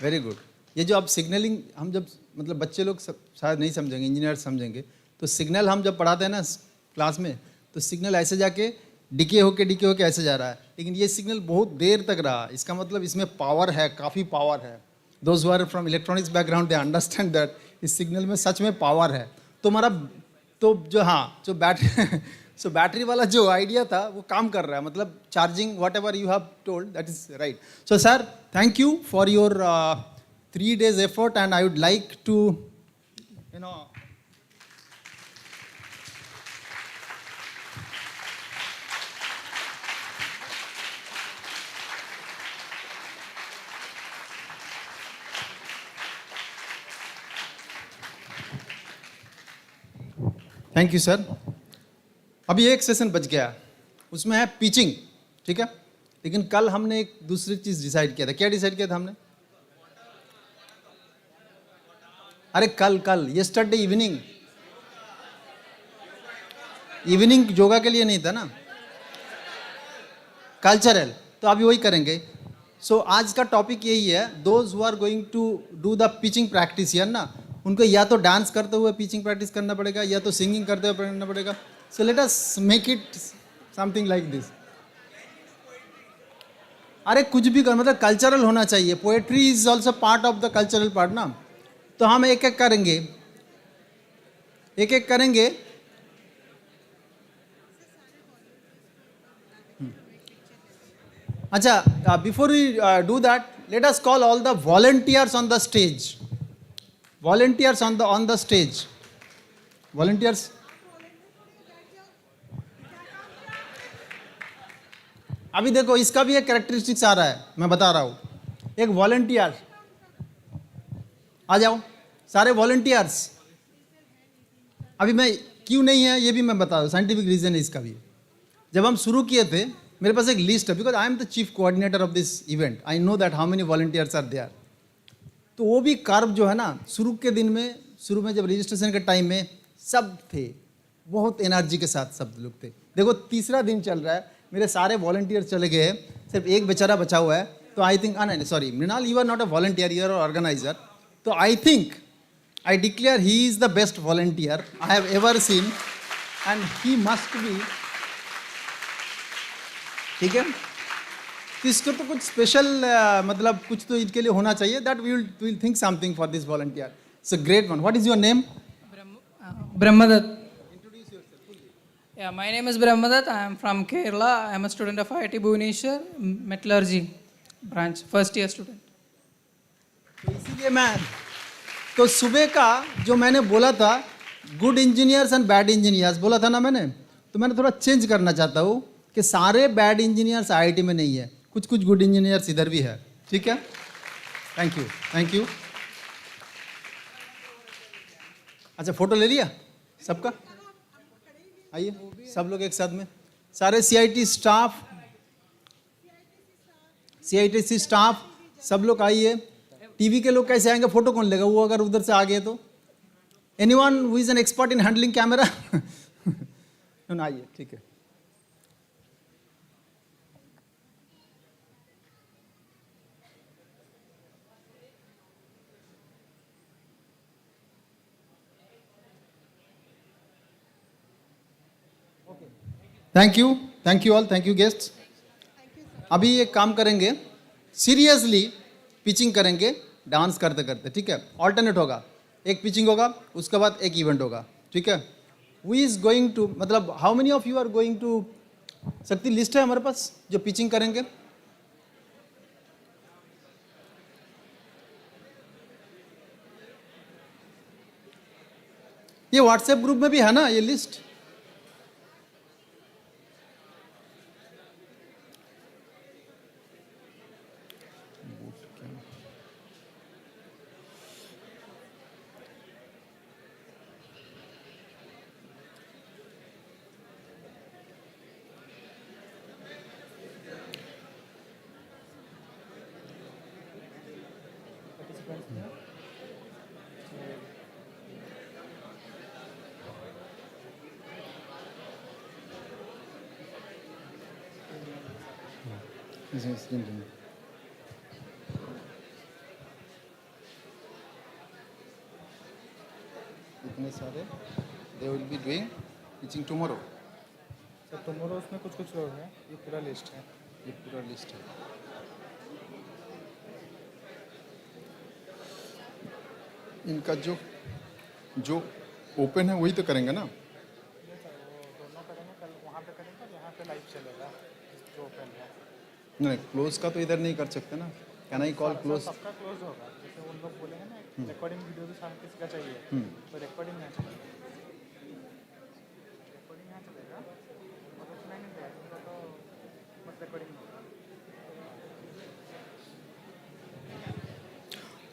very good. ये जो आप सिग्नलिंग, हम जब मतलब बच्चे लोग शायद नहीं समझेंगे, इंजीनियर समझेंगे, तो सिग्नल हम जब पढ़ाते हैं ना क्लास में, तो सिग्नल ऐसे जाके डिके होके ऐसे जा रहा है. लेकिन ये सिग्नल बहुत देर तक रहा. इसका मतलब इसमें पावर है, काफ़ी पावर है. Those who are from electronics background, they understand that इस सिग्नल में सच में पावर है. तो हमारा तो जो बैटरी सो बैटरी वाला जो आइडिया था वो काम कर रहा है. मतलब charging what ever you have told, that is right. So sir, thank you for your 3 days effort, and I would like to thank you sir. अभी एक सेशन बच गया, उसमें है पिचिंग. ठीक है, लेकिन कल हमने एक दूसरी चीज डिसाइड किया था. क्या डिसाइड किया था हमने? अरे कल येस्टरडे इवनिंग योगा के लिए नहीं था ना, कल्चरल. तो अभी वही करेंगे. सो आज का टॉपिक यही है. Those who are going to do the pitching practice here ना, उनको या तो डांस करते हुए पिचिंग प्रैक्टिस करना पड़ेगा, या तो सिंगिंग करते हुए करना पड़ेगा. So let us make it something like this. अरे कुछ भी कर, मतलब कल्चरल होना चाहिए. Poetry is also part of the cultural part ना. तो हम एक एक करेंगे. अच्छा, before we do that, let us call all the volunteers on the stage. Volunteers on the stage. Volunteers. अभी देखो, इसका भी एक कैरेक्टरिस्टिक्स आ रहा है, मैं बता रहा हूँ. एक वॉलंटियर, आ जाओ सारे वॉलंटियर्स. अभी मैं क्यों नहीं है ये भी मैं बता दूँ, साइंटिफिक रीजन है इसका भी. जब हम शुरू किए थे, मेरे पास एक लिस्ट है, because I am the chief coordinator of this event. I know that how many volunteers are there. तो वो भी कर्व जो है ना, शुरू में जब रजिस्ट्रेशन के टाइम में सब थे, बहुत एनर्जी के साथ सब लोग थे. देखो 3रा दिन चल रहा है, मेरे सारे वॉलंटियर चले गए हैं, सिर्फ एक बेचारा बचा हुआ है. तो आई थिंक नहीं sorry Mrinal, you are not a volunteer, you are organiser. तो I think I declare he is the best volunteer I have ever seen and he must be. ठीक है, तो इसको तो कुछ स्पेशल मतलब कुछ तो इसके लिए होना चाहिए. That we will think something for this volunteer. It's a great one. What is your name? Brahmadat. Yeah, my name is Brahmadat. I am from Kerala. I am a student of IIT Bhubaneswar, Metallurgy branch, first year student. तो इसीलिए मैं तो सुबह का जो मैंने बोला था good engineers and bad engineers बोला था ना मैंने, तो मैंने थोड़ा चेंज करना चाहता हूँ कि सारे बैड इंजीनियर्स आईआईटी में नहीं है, कुछ कुछ गुड इंजीनियर्स इधर भी है. ठीक है, थैंक यू थैंक यू. अच्छा फोटो ले लिया सबका? आइए सब लोग एक साथ में, सारे सीआईटी स्टाफ, सीआईटीसी स्टाफ सब लोग आइए. टीवी के लोग कैसे आएंगे, फोटो कौन लेगा वो अगर उधर से आ गए तो? Anyone who is an expert in handling camera? आइए ठीक है. Thank you all, thank you guests. अभी एक काम करेंगे, सीरियसली पिचिंग करेंगे डांस करते करते. ठीक है, ऑल्टरनेट होगा, एक पिचिंग होगा उसके बाद एक इवेंट होगा. ठीक है, वी इज गोइंग टू मतलब how many of you are going to, Shakti list है हमारे पास जो पिचिंग करेंगे? ये व्हाट्सएप ग्रुप में भी है ना ये लिस्ट? इतने सारे they will be doing teaching tomorrow. Sir tomorrow उसमें कुछ कुछ लोग हैं, ये पूरा लिस्ट है. ये पूरा लिस्ट है. इनका जो जो ओपन है वही तो करेंगे ना? दोनों करेंगे, कल वहाँ पे करेंगे और यहाँ पे लाइव चलेगा जो ओपन है. नहीं क्लोज का तो इधर नहीं कर सकते ना. Can I call close? सबका क्लोज होगा, जैसे उन लोग बोलेंगे ना रिकॉर्डिंग वीडियो भी साथ किसी का चाहिए, तो रिकॉर्डिंग यहाँ चलेगा. रिकॉर्डिंग यहाँ चलेगा और उसमें नहीं जाएगा तो बस रिकॉर्डिंग होगा.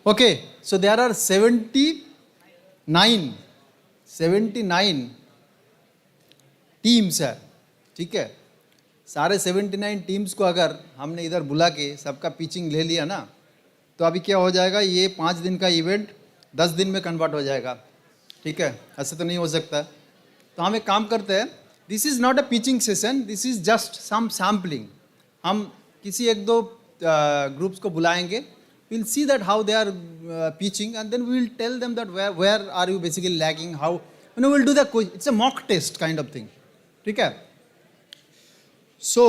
Okay, so there are 79 teams है. ठीक है, सारे 79 टीम्स को अगर हमने इधर बुला के सबका पिचिंग ले लिया ना, तो अभी क्या हो जाएगा, ये 5 दिन का इवेंट 10 दिन में कन्वर्ट हो जाएगा. ठीक है, ऐसे तो नहीं हो सकता. तो हम एक काम करते हैं, this is not a pitching session, this is just some sampling. हम किसी एक दो ग्रुप्स को बुलाएंगे, we'll see that how they are pitching, and then we will tell them that where are you basically lagging, how we'll do the it's a mock test kind of thing. ठीक है, so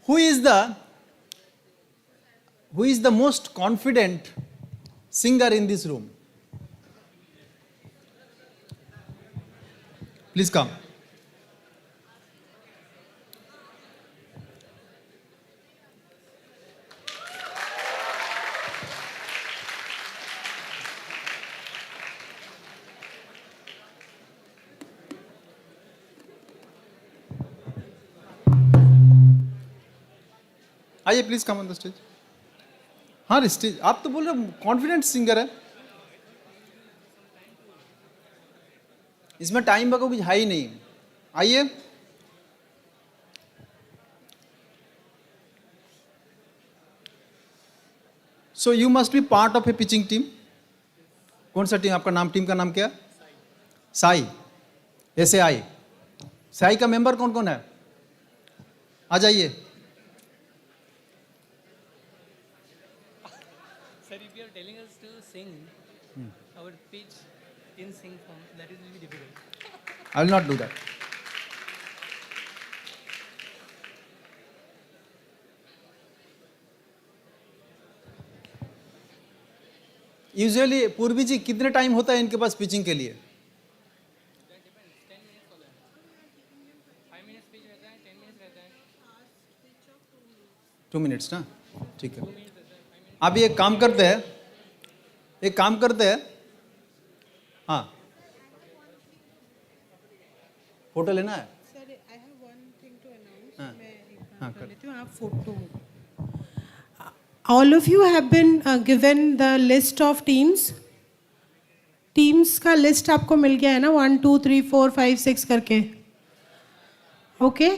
who is the most confident singer in this room? Please come. आइए please come on the stage. हाँ stage, आप तो बोल रहे confident singer है. इसमें टाइम का कुछ है ही नहीं. आइए. So you must be part of A pitching team. कौन सा टीम आपका नाम, टीम का नाम क्या? साई, SAI. साई का मेंबर कौन कौन है? आ जाइए. Sir, if you are telling us to sing our pitch in sing form, that is will be difficult. I will not do that. Usually पूर्वी जी कितने टाइम होता है इनके पास पिचिंग के लिए? 2 मिनट्स ना, ठीक है. आप एक काम करते हैं, हाँ, फोटो लेना है. Sir, I have one thing to announce. हाँ. मैं एक हाँ, काम कर. कर लेती हूँ, आप photo. All of you have been given the list of teams. Teams का list आपको मिल गया है ना, 1 2 3 4 5 6 करके. Okay,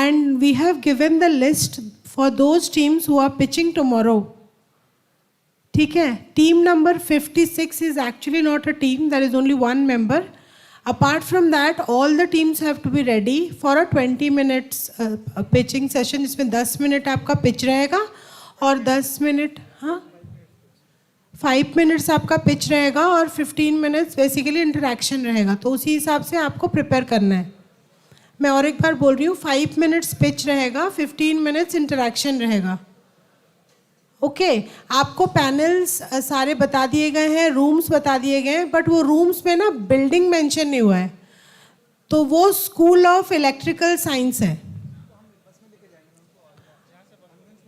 and we have given the list for those teams who are pitching tomorrow. ठीक है. Team number 56 is actually not a team. There is only one member. Apart from that, all the teams have to be ready for a 20 minutes pitching session. इसमें 10 minute आपका pitch रहेगा और 10 minute, हाँ, 5 minutes आपका pitch रहेगा और 15 minutes basically interaction रहेगा. तो उसी हिसाब से आपको प्रिपेयर करना है. मैं और एक बार बोल रही हूँ, 5 मिनट्स पिच रहेगा, 15 मिनट्स इंटरेक्शन रहेगा. ओके, आपको पैनल्स सारे बता दिए गए हैं, रूम्स बता दिए गए हैं, बट वो रूम्स में ना बिल्डिंग मेंशन नहीं हुआ है. तो वो स्कूल ऑफ इलेक्ट्रिकल साइंस है.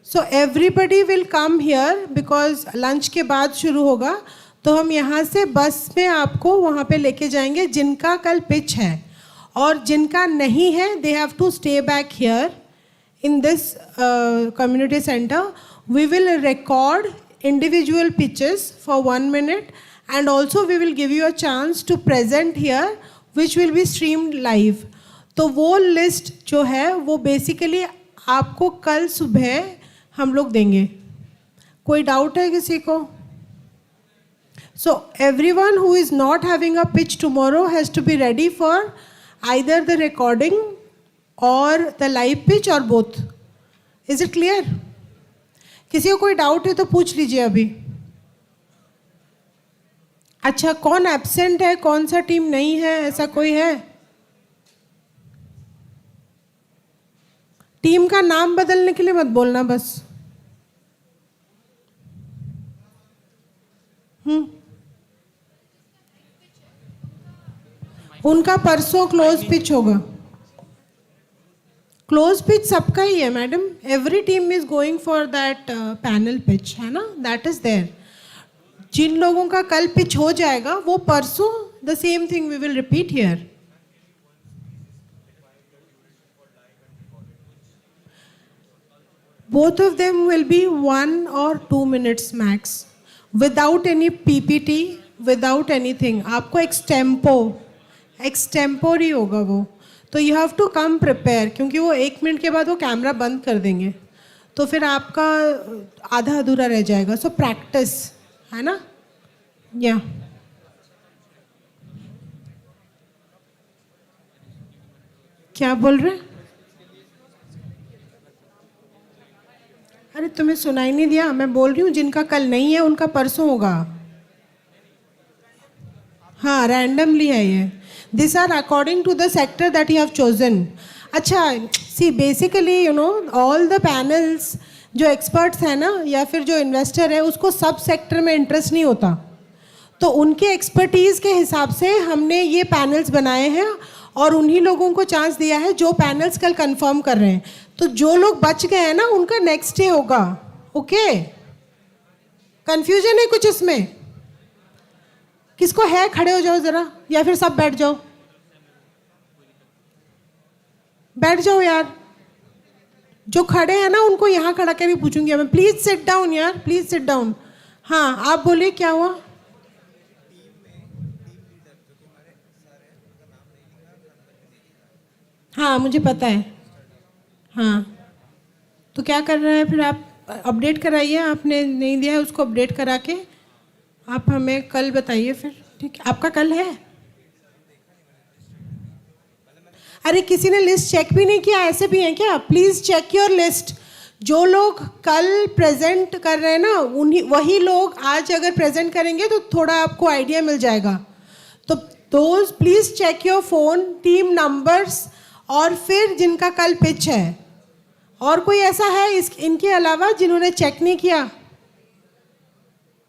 So everybody will come here because lunch के बाद शुरू होगा. तो हम यहाँ से बस में आपको वहाँ पे लेके जाएंगे जिनका कल पिच है, और जिनका नहीं है they have to stay back here in this community centre. We will record individual pitches for 1 minute and also we will give you a chance to present here which will be streamed live. तो वो list जो है वो basically आपको कल सुबह हम लोग देंगे. कोई डाउट है किसी को? So everyone who is not having a pitch tomorrow has to be ready for either the recording or the live pitch or both. Is it clear? किसी को कोई डाउट है तो पूछ लीजिए अभी. अच्छा, कौन एब्सेंट है, कौन सा टीम नहीं है, ऐसा कोई है? टीम का नाम बदलने के लिए मत बोलना बस. उनका परसों क्लोज पिच होगा. क्लोज पिच सबका ही है madam. Every team is going for that panel pitch, है ना, दैट इज देयर. जिन लोगों का कल पिच हो जाएगा वो परसों the same thing we will repeat here. Both of them will be 1 or 2 minutes max, without any PPT, without anything. आपको एक्सटेम्पोर ही होगा वो. तो you have to come prepare, क्योंकि वो 1 मिनट के बाद वो कैमरा बंद कर देंगे, तो फिर आपका आधा अधूरा रह जाएगा. सो प्रैक्टिस, है ना. या क्या बोल रहे हैं? अरे तुम्हें सुनाई नहीं दिया? मैं बोल रही हूँ जिनका कल नहीं है उनका परसों होगा. हाँ, रैंडमली है ये. This are according to the sector that you have chosen. अच्छा, see basically you know all the panels, जो एक्सपर्ट्स हैं ना या फिर जो इन्वेस्टर है, उसको सब सेक्टर में इंटरेस्ट नहीं होता. तो उनके एक्सपर्टीज़ के हिसाब से हमने ये पैनल्स बनाए हैं और उन्हीं लोगों को चांस दिया है जो पैनल्स कल कंफर्म कर रहे हैं. तो जो लोग बच गए हैं ना उनका नेक्स्ट डे होगा. ओके, कंफ्यूजन है कुछ इसमें? किसको है? खड़े हो जाओ ज़रा, या फिर सब बैठ जाओ. बैठ जाओ यार. जो खड़े हैं ना उनको यहाँ खड़ा कर भी पूछूंगी मैं. प्लीज़ सिट डाउन यार, प्लीज़ सिट डाउन. हाँ, आप बोलिए क्या हुआ? हाँ, मुझे पता है. हाँ, तो क्या कर रहे हैं फिर आप? अपडेट कराइए, आपने नहीं दिया है उसको अपडेट करा के आप हमें कल बताइए फिर, ठीक है? आपका कल है? अरे किसी ने लिस्ट चेक भी नहीं किया, ऐसे भी हैं क्या? Please check your list. जो लोग कल प्रेजेंट कर रहे हैं ना, उन्हीं वही लोग आज अगर प्रेजेंट करेंगे तो थोड़ा आपको आइडिया मिल जाएगा। तो दोस्त please check your phone, team numbers, और फिर जिनका कल पिच है। और कोई ऐसा है इनके अलावा जिन्होंने चेक नहीं किया?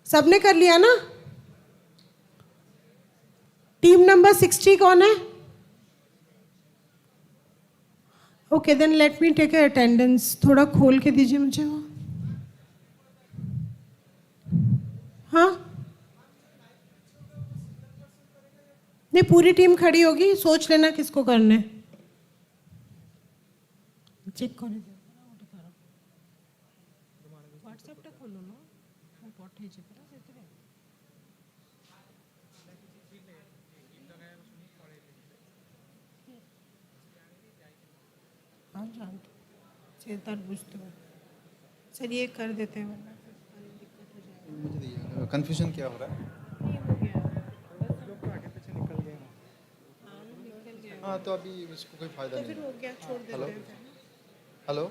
सबने कर लिया ना? टीम नंबर 60 कौन है? Okay then let me take attendance. थोड़ा खोल के दीजिए मुझे वो। हाँ नहीं, पूरी टीम खड़ी होगी, सोच लेना किसको करना है। चेक कर व्हाट्सएप खोलो ना, पठेई परा से। हाँ जानते से तार बुझते हो। सर ये कर देते हैं वरना फिर दिक्कत हो जाएगी। कंफ्यूजन क्या हो रहा है? ये हो गया। आगे पीछे निकल गए। हाँ निकल गया। हाँ तो अभी इसको कोई फायदा तो नहीं फिर है। हो गया, छोड़ देते हेलो? हैं फिर। हेलो?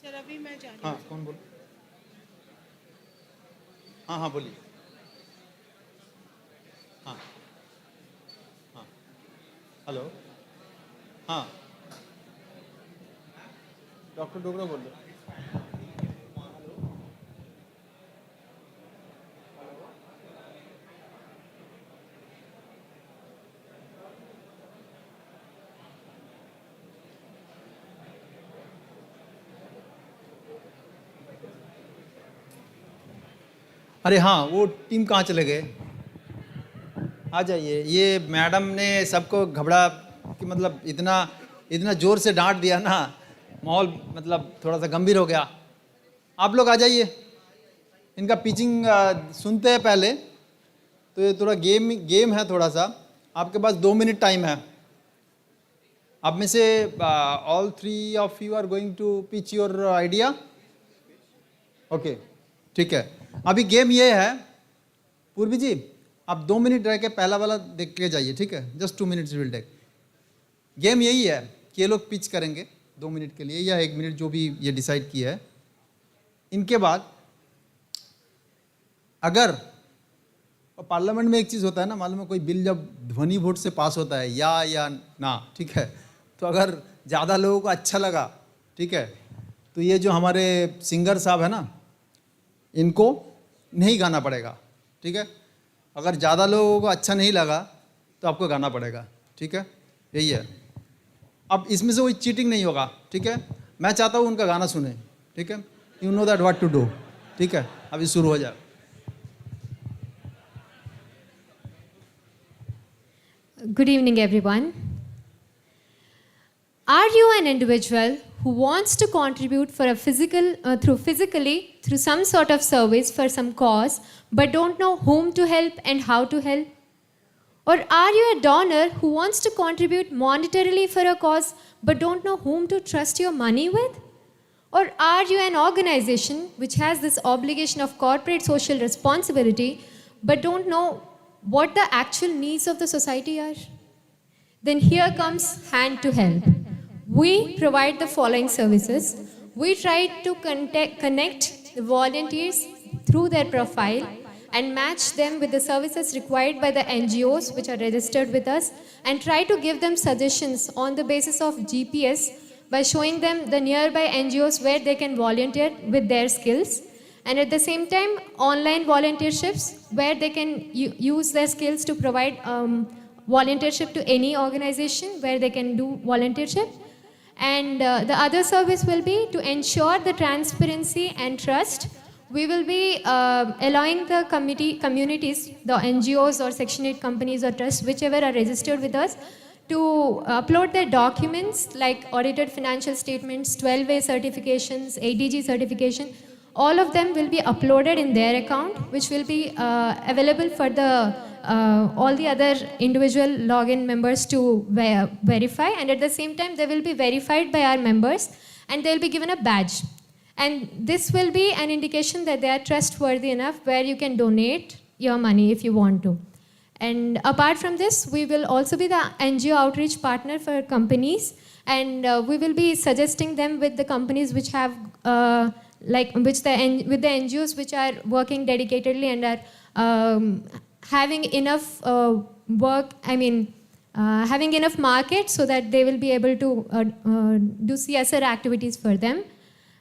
सर अभी मैं जा रही हाँ हूँ। कौन बोल? हाँ हाँ बोलिए। हाँ हाँ हेलो? हाँ डॉक्टर डोगरा बोल रहे। अरे हाँ वो टीम कहाँ चले गए? आ जाइए। ये मैडम ने सबको घबरा कि मतलब इतना इतना ज़ोर से डांट दिया ना, माहौल मतलब थोड़ा सा गंभीर हो गया। आप लोग आ जाइए, इनका पिचिंग सुनते हैं पहले। तो ये थोड़ा गेम है थोड़ा सा। आपके पास 2 मिनट टाइम है। आप में से all 3 of you are going to pitch your idea. Okay ठीक है। अभी गेम ये है, पूर्वी जी आप 2 मिनट रह के पहला वाला देख के जाइए, ठीक है? Just 2 minutes will take. Game यही है कि ये लोग पिच करेंगे 2 मिनट के लिए या 1 मिनट, जो भी ये डिसाइड किया है। इनके बाद अगर पार्लियामेंट में एक चीज़ होता है ना, मालूम है, कोई बिल जब ध्वनि वोट से पास होता है या ना, ठीक है, तो अगर ज़्यादा लोगों को अच्छा लगा, ठीक है, तो ये जो हमारे सिंगर साहब है ना, इनको नहीं गाना पड़ेगा, ठीक है? अगर ज़्यादा लोगों को अच्छा नहीं लगा तो आपको गाना पड़ेगा, ठीक है? यही है। अब इसमें से कोई चीटिंग नहीं होगा, ठीक है? मैं चाहता हूँ उनका गाना सुने, ठीक है? You know that what to do, ठीक है? अभी शुरू हो जाए। Good evening, everyone. Are you an individual who wants to contribute for a through some sort of service for some cause, but don't know whom to help and how to help? Or are you a donor who wants to contribute monetarily for a cause, but don't know whom to trust your money with? Or are you an organization which has this obligation of corporate social responsibility, but don't know what the actual needs of the society are? Then here comes Hand to Help. We provide the following services. We try to connect the volunteers through their profile and match them with the services required by the NGOs which are registered with us, and try to give them suggestions on the basis of GPS by showing them the nearby NGOs where they can volunteer with their skills. And at the same time, online volunteerships where they can use their skills to provide volunteership to any organization where they can do volunteership. And the other service will be to ensure the transparency and trust. We will be allowing the communities, the NGOs or Section 8 companies or trusts, whichever are registered with us, to upload their documents like audited financial statements, 12A certifications, ADG certification. All of them will be uploaded in their account, which will be available for the all the other individual login members to verify, and at the same time they will be verified by our members and they will be given a badge. And this will be an indication that they are trustworthy enough where you can donate your money if you want to. And apart from this, we will also be the NGO outreach partner for companies, and we will be suggesting them with the companies which have, with the NGOs which are working dedicatedly and are having enough having enough market so that they will be able to do CSR activities for them.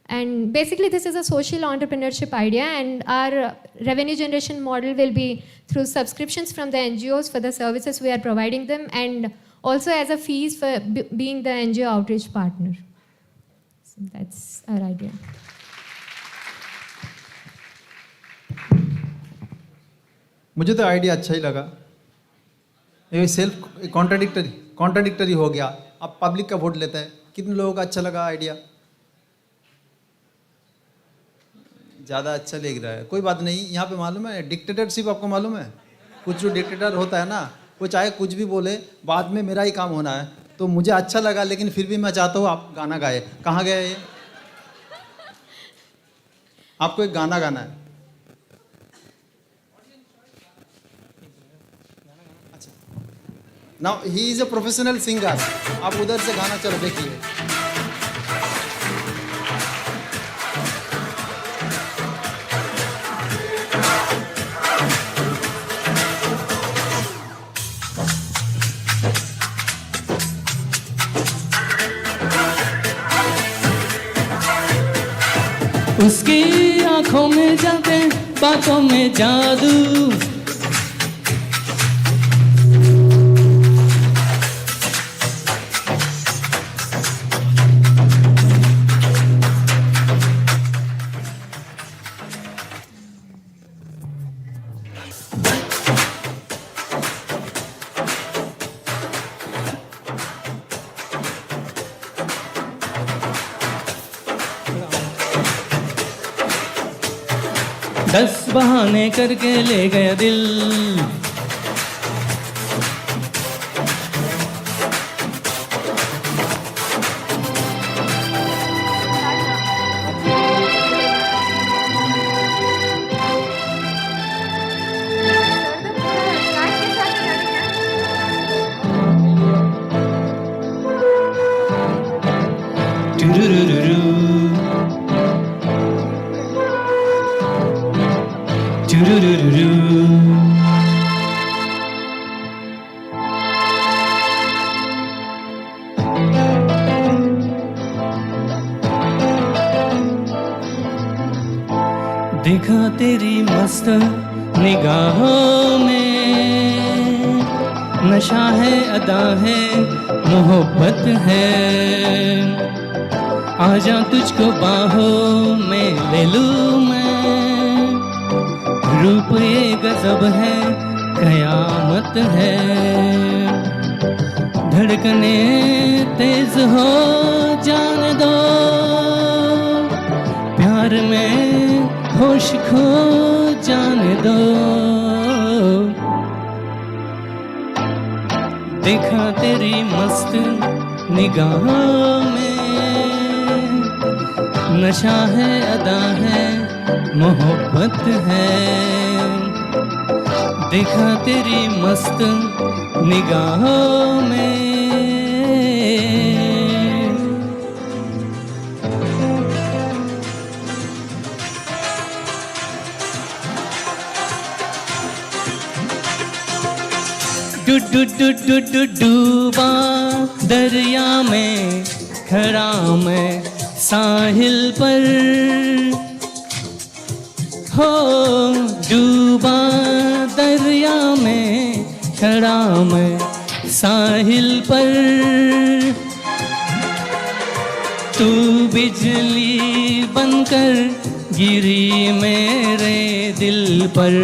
And basically this is a social entrepreneurship idea, and our revenue generation model will be through subscriptions from the NGOs for the services we are providing them, and also as a fees for being the NGO outreach partner. So that's our idea. मुझे तो idea अच्छा ही लगा। ये self contradictory हो गया। अब public का vote लेता है, कितने लोगों का अच्छा लगा आइडिया? ज़्यादा अच्छा लग रहा है, कोई बात नहीं। यहाँ पे मालूम है डिक्टेटरशिप, आपको मालूम है? कुछ जो डिक्टेटर होता है ना, वो चाहे कुछ भी बोले, बाद में मेरा ही काम होना है। तो मुझे अच्छा लगा, लेकिन फिर भी मैं चाहता हूँ आप गाना गाए। कहाँ गए ये? आपको एक गाना गाना है। अच्छा, now he is a professional singer. आप उधर से गाना चलो देखिए। उसकी आंखों में जाते बातों में जादू, दस बहाने करके ले गया दिल, देखा तेरी मस्त निगाहों में, नशा है अदा है मोहब्बत है, आजा तुझको बाहों में ले लूं मैं, रूप ये गजब है कयामत है, धड़कने तेज हो जाने दो, प्यार में होश खो जाने दो, देखा तेरी मस्त निगाहों में, नशा है अदा है मोहब्बत है, देखा तेरी मस्त निगाहों में। डूबा दरिया में खड़ा मैं साहिल पर, हो डूबा दरिया में खड़ा मैं साहिल पर, तू बिजली बनकर गिरी मेरे दिल पर,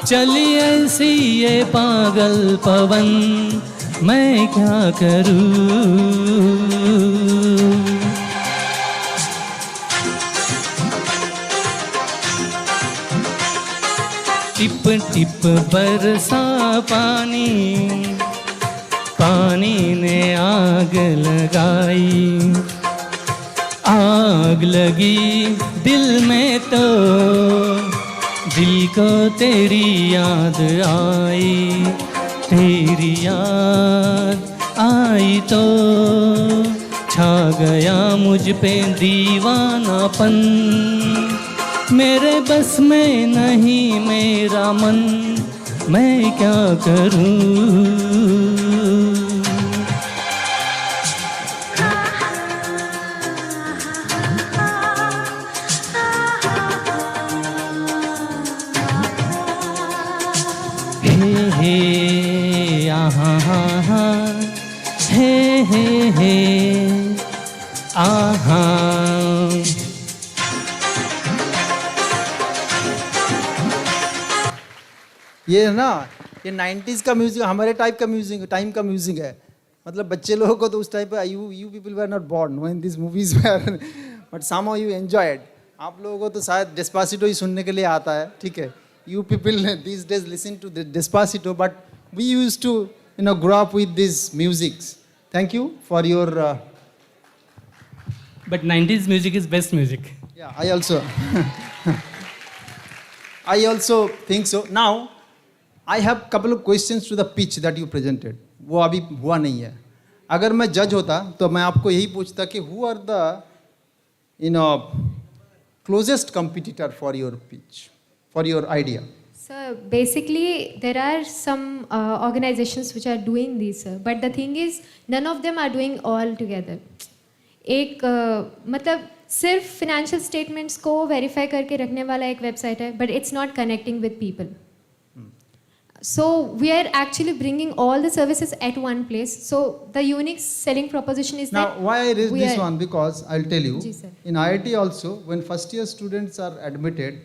चली ऐसी ये पागल पवन मैं क्या करूं, टिप टिप बरसा पानी, पानी ने आग लगाई, आग लगी दिल में तो दिल को तेरी याद आई, तेरी याद आई तो छा गया मुझ पे दीवानापन, मेरे बस में नहीं मेरा मन, मैं क्या करूं। हे आहा हा हे आहा। ये है ना, ये 90s का म्यूजिक, हमारे टाइप का म्यूजिक, टाइम का म्यूजिक है। मतलब बच्चे लोगों को तो उस टाइप का, you people were not born when this movies were, but somehow you enjoyed. आप लोगों को तो शायद डेस्पासिटो ही सुनने के लिए आता है, ठीक है। You people these days listen to the Despacito, but we used to, you know, grow up with these musics. Thank you for your. But 90s music is best music. Yeah, I also. I also think so. Now, I have couple of questions to the pitch that you presented. वो अभी हुआ नहीं है। अगर मैं जज होता तो मैं आपको यही पूछता कि who are the, you know, closest competitor for your pitch, for your idea? So basically, there are some organizations which are doing this, but the thing is, none of them are doing all together. एक मतलब सिर्फ financial statements को verify करके रखने वाला एक website है, but it's not connecting with people. So we are actually bringing all the services at one place. So the unique selling proposition is Now, that why I raise we this are- one? Because I'll tell you, ji, sir. in IIT also, when first year students are admitted,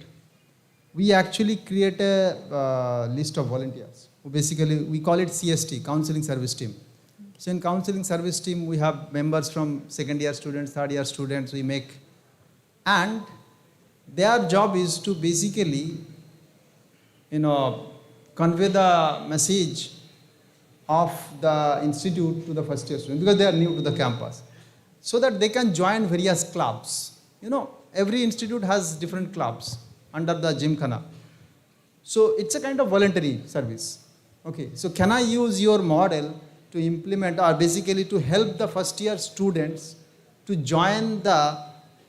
we actually create a list of volunteers. Basically, we call it CST, Counseling Service Team. So in Counseling Service Team, we have members from second year students, third year students, we make. And their job is to basically, you know, convey the message of the institute to the first year students, because they are new to the campus, so that they can join various clubs. You know, every institute has different clubs under the Gymkhana. So it's a kind of voluntary service. Okay, so can I use your model to implement, or basically to help the first year students to join the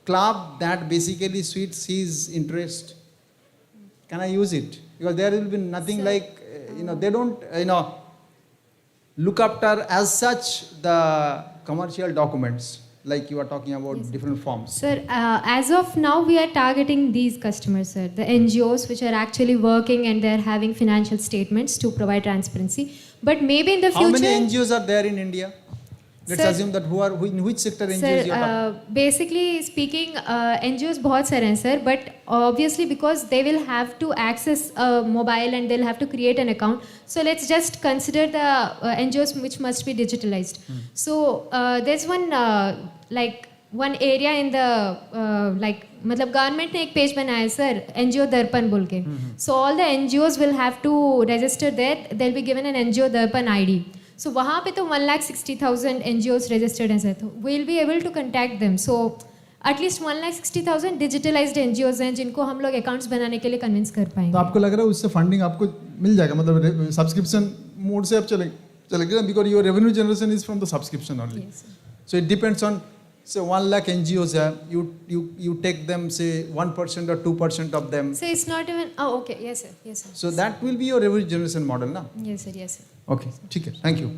club that basically suits his interest? Can I use it? Because there will be nothing like, you know, they don't, you know, look after as such the commercial documents, like you are talking about different forms. Sir, as of now, we are targeting these customers, sir. The NGOs which are actually working and they're having financial statements to provide transparency. But maybe in the future... How many NGOs are there in India? Let's Sir, assume that in which sector NGOs Sir, you are talking? basically speaking, NGOs बहुत सारे हैं sir, but obviously because they will have to access mobile and they'll have to create an account. So let's just consider the NGOs which must be digitalized. So there's one one area in the मतलब government ने एक page बनाया है sir, NGO दर्पण बोल के. So all the NGOs will have to register there. They'll be given an NGO दर्पण ID. So वहाँ पे तो 1,60,000 NGOs registered हैं सर, तो we'll be able to contact them. So at least 1,60,000 digitalized NGOs हैं जिनको हम लोग accounts बनाने के लिए convince कर पाएंगे. तो आपको लग रहा है उससे फंडिंग आपको मिल जाएगा, मतलब सब्सक्रिप्शन मोड से आप चलेगा, because your revenue generation is from the subscription only. Yes, sir. So it depends on, say 1 lakh NGOs है, you take them say 1% or 2% of them. So it's not even, oh okay, yes sir, yes sir. So that will be your revenue generation model, ना? Yes sir, yes sir. Okay, ठीक है, thank you.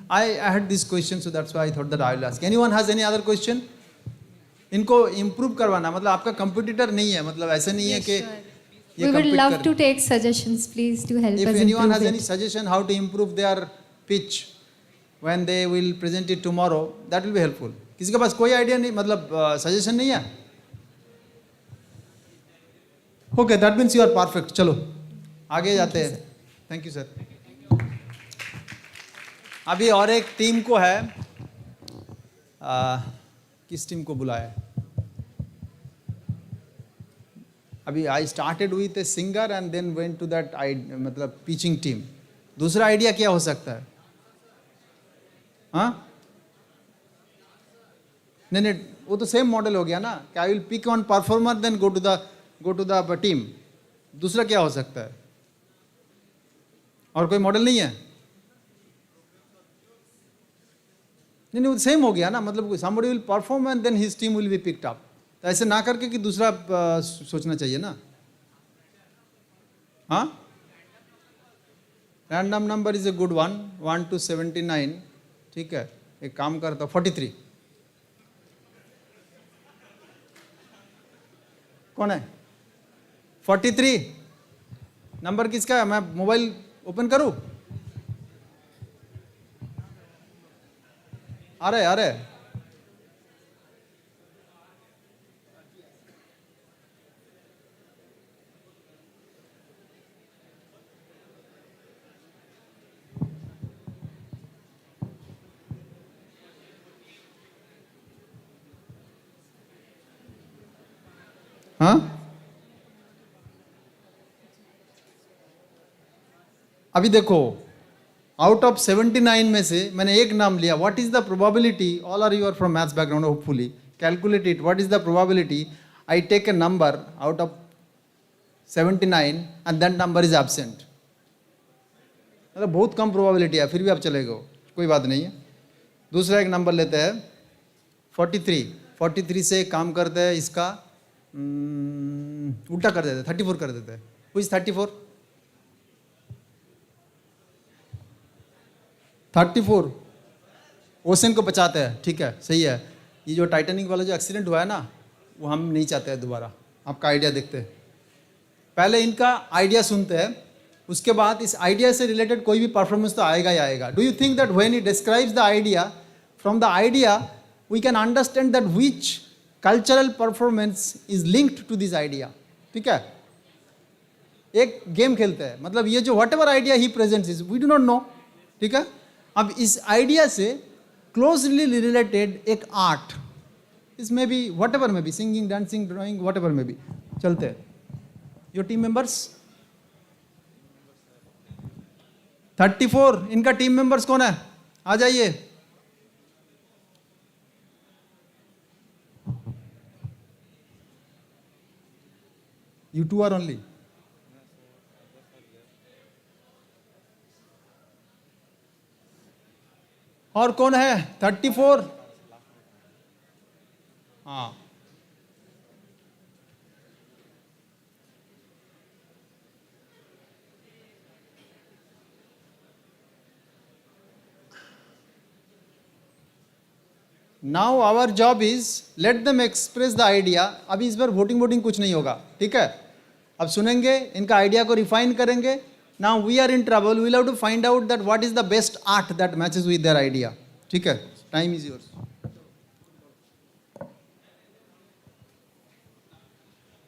I had this question, so that's why I thought that I will ask. Anyone has any other question? इनको improve करवाना, मतलब आपका competitor नहीं है, मतलब ऐसे नहीं है कि We would love to take suggestions, please, to help If us anyone has improve any it. suggestion how to improve their pitch when they will present it tomorrow, that will be helpful. किसी के पास कोई idea नहीं, मतलब suggestion नहीं है? Okay, that means you are perfect. चलो आगे जाते हैं. Thank you sir. अभी और एक टीम को है, किस टीम को बुलाया? अभी I started with a singer and then went to that मतलब पिचिंग टीम. दूसरा आइडिया क्या हो सकता है? हाँ नहीं, वो तो सेम मॉडल हो गया ना कि I will pick one performer then go to the team. दूसरा क्या हो सकता है? और कोई मॉडल नहीं है? नहीं वो सेम हो गया ना, मतलब somebody will perform and then his team will be picked up. तो ऐसे ना करके कि दूसरा सोचना चाहिए ना. हाँ, random number is a good one, 1 to 79. ठीक है, एक काम करता हूँ 43. कौन है 43? नंबर किसका है? मैं मोबाइल ओपन करूँ? आ रहे हाँ. अभी देखो, आउट ऑफ 79 में से मैंने एक नाम लिया. What is the probability? All are you are from maths background, hopefully calculate it. What is the probability I take a number out of 79 and that number is absent? मतलब बहुत कम probability है, फिर भी आप चलेगा, कोई बात नहीं है. दूसरा एक नंबर लेते हैं 43. 43 से काम करते हैं, इसका उल्टा कर देते हैं, 34 कर देते हैं. कुछ 34 ओशन को बचाते हैं. ठीक है, सही है. ये जो टाइटैनिक वाला जो एक्सीडेंट हुआ है ना, वो हम नहीं चाहते हैं दोबारा. आपका आइडिया देखते हैं, पहले इनका आइडिया सुनते हैं, उसके बाद इस आइडिया से रिलेटेड कोई भी परफॉर्मेंस तो आएगा ही आएगा. Do you think that when he describes the idea, from the idea we can understand that which cultural performance is linked to this idea? ठीक है, एक गेम खेलते हैं, मतलब ये जो whatever idea he presents is we do not know. ठीक है, अब इस आइडिया से क्लोजली रिलेटेड एक आर्ट, इस में भी वट एवर में भी, singing, dancing, drawing, what ever में भी चलते हैं. योर टीम मेंबर्स 34, इनका टीम मेंबर्स कौन है? आ जाइए. You two are only. और कौन है 34? हाँ, now our job is let them express the idea. अभी इस बार वोटिंग कुछ नहीं होगा. ठीक है, अब सुनेंगे, इनका आइडिया को रिफाइन करेंगे. Now we are in trouble, we have to find out that what is the best art that matches with their idea. ठीक है, time is yours.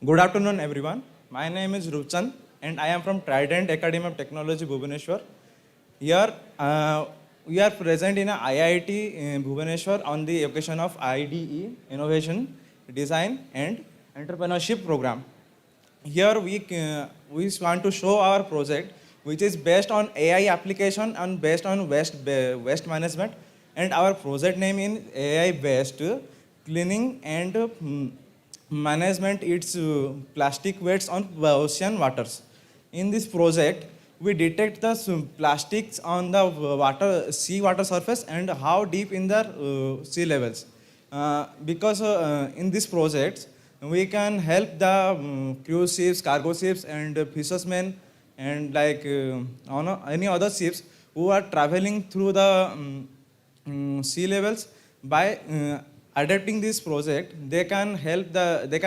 Good afternoon, everyone. My name is Rupchand, and I am from Trident Academy of Technology, Bhubaneswar. Here, we are present in a IIT Bhubaneswar on the occasion of IDE, Innovation, Design, and Entrepreneurship program. Here, we want to show our project, which is based on AI application and based on waste management. And our project name is AI-based cleaning and management its plastic wastes on ocean waters. In this project, we detect the plastics on the sea water surface and how deep in the sea levels. Because in this project, we can help the cruise ships, cargo ships, and fishermen, and like any other ships who are traveling through the sea levels. By adapting this project, they can help they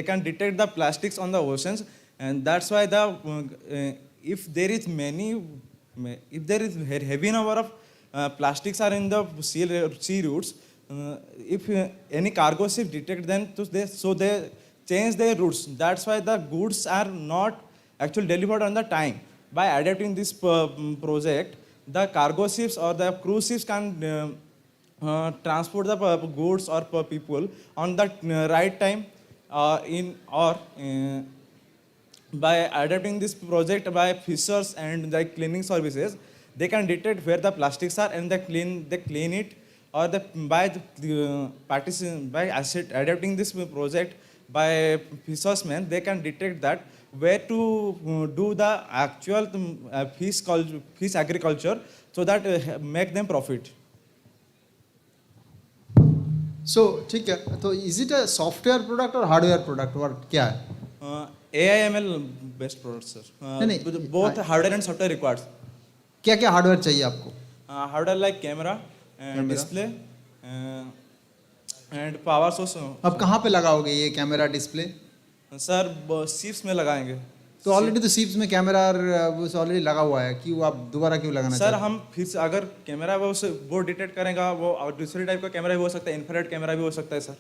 can detect the plastics on the oceans, and that's why if there is heavy number of plastics are in the sea routes, if any cargo ship detect them, so they change their routes. That's why the goods are not actually delivered on the time. By adapting this project, the cargo ships or the cruise ships can transport the goods or people on the right time. By adapting this project by fishers and the cleaning services, they can detect where the plastics are and they clean it or by adapting this project by fishermen, they can detect that where to do the actual fish agriculture, so that make them profit. सो ठीक है, तो is it a software product और hardware product और क्या है? AIML based products, sir. नहीं, Both hardware and software required. क्या क्या हार्डवेयर चाहिए आपको? Hardware like camera, display, and power source. अब कहाँ पे लगाओगे ये कैमरा डिस्प्ले? सर सीप्स में लगाएंगे. तो ऑलरेडी तो सीप्स में कैमरा और वो ऑलरेडी लगा हुआ है, क्यों आप दोबारा क्यों लगाना सर चाहते हैं? हम फिर से अगर कैमरा वो डिटेक्ट करेगा, वो और दूसरी टाइप का कैमरा भी हो सकता है, इंफ्रारेड कैमरा भी हो सकता है सर.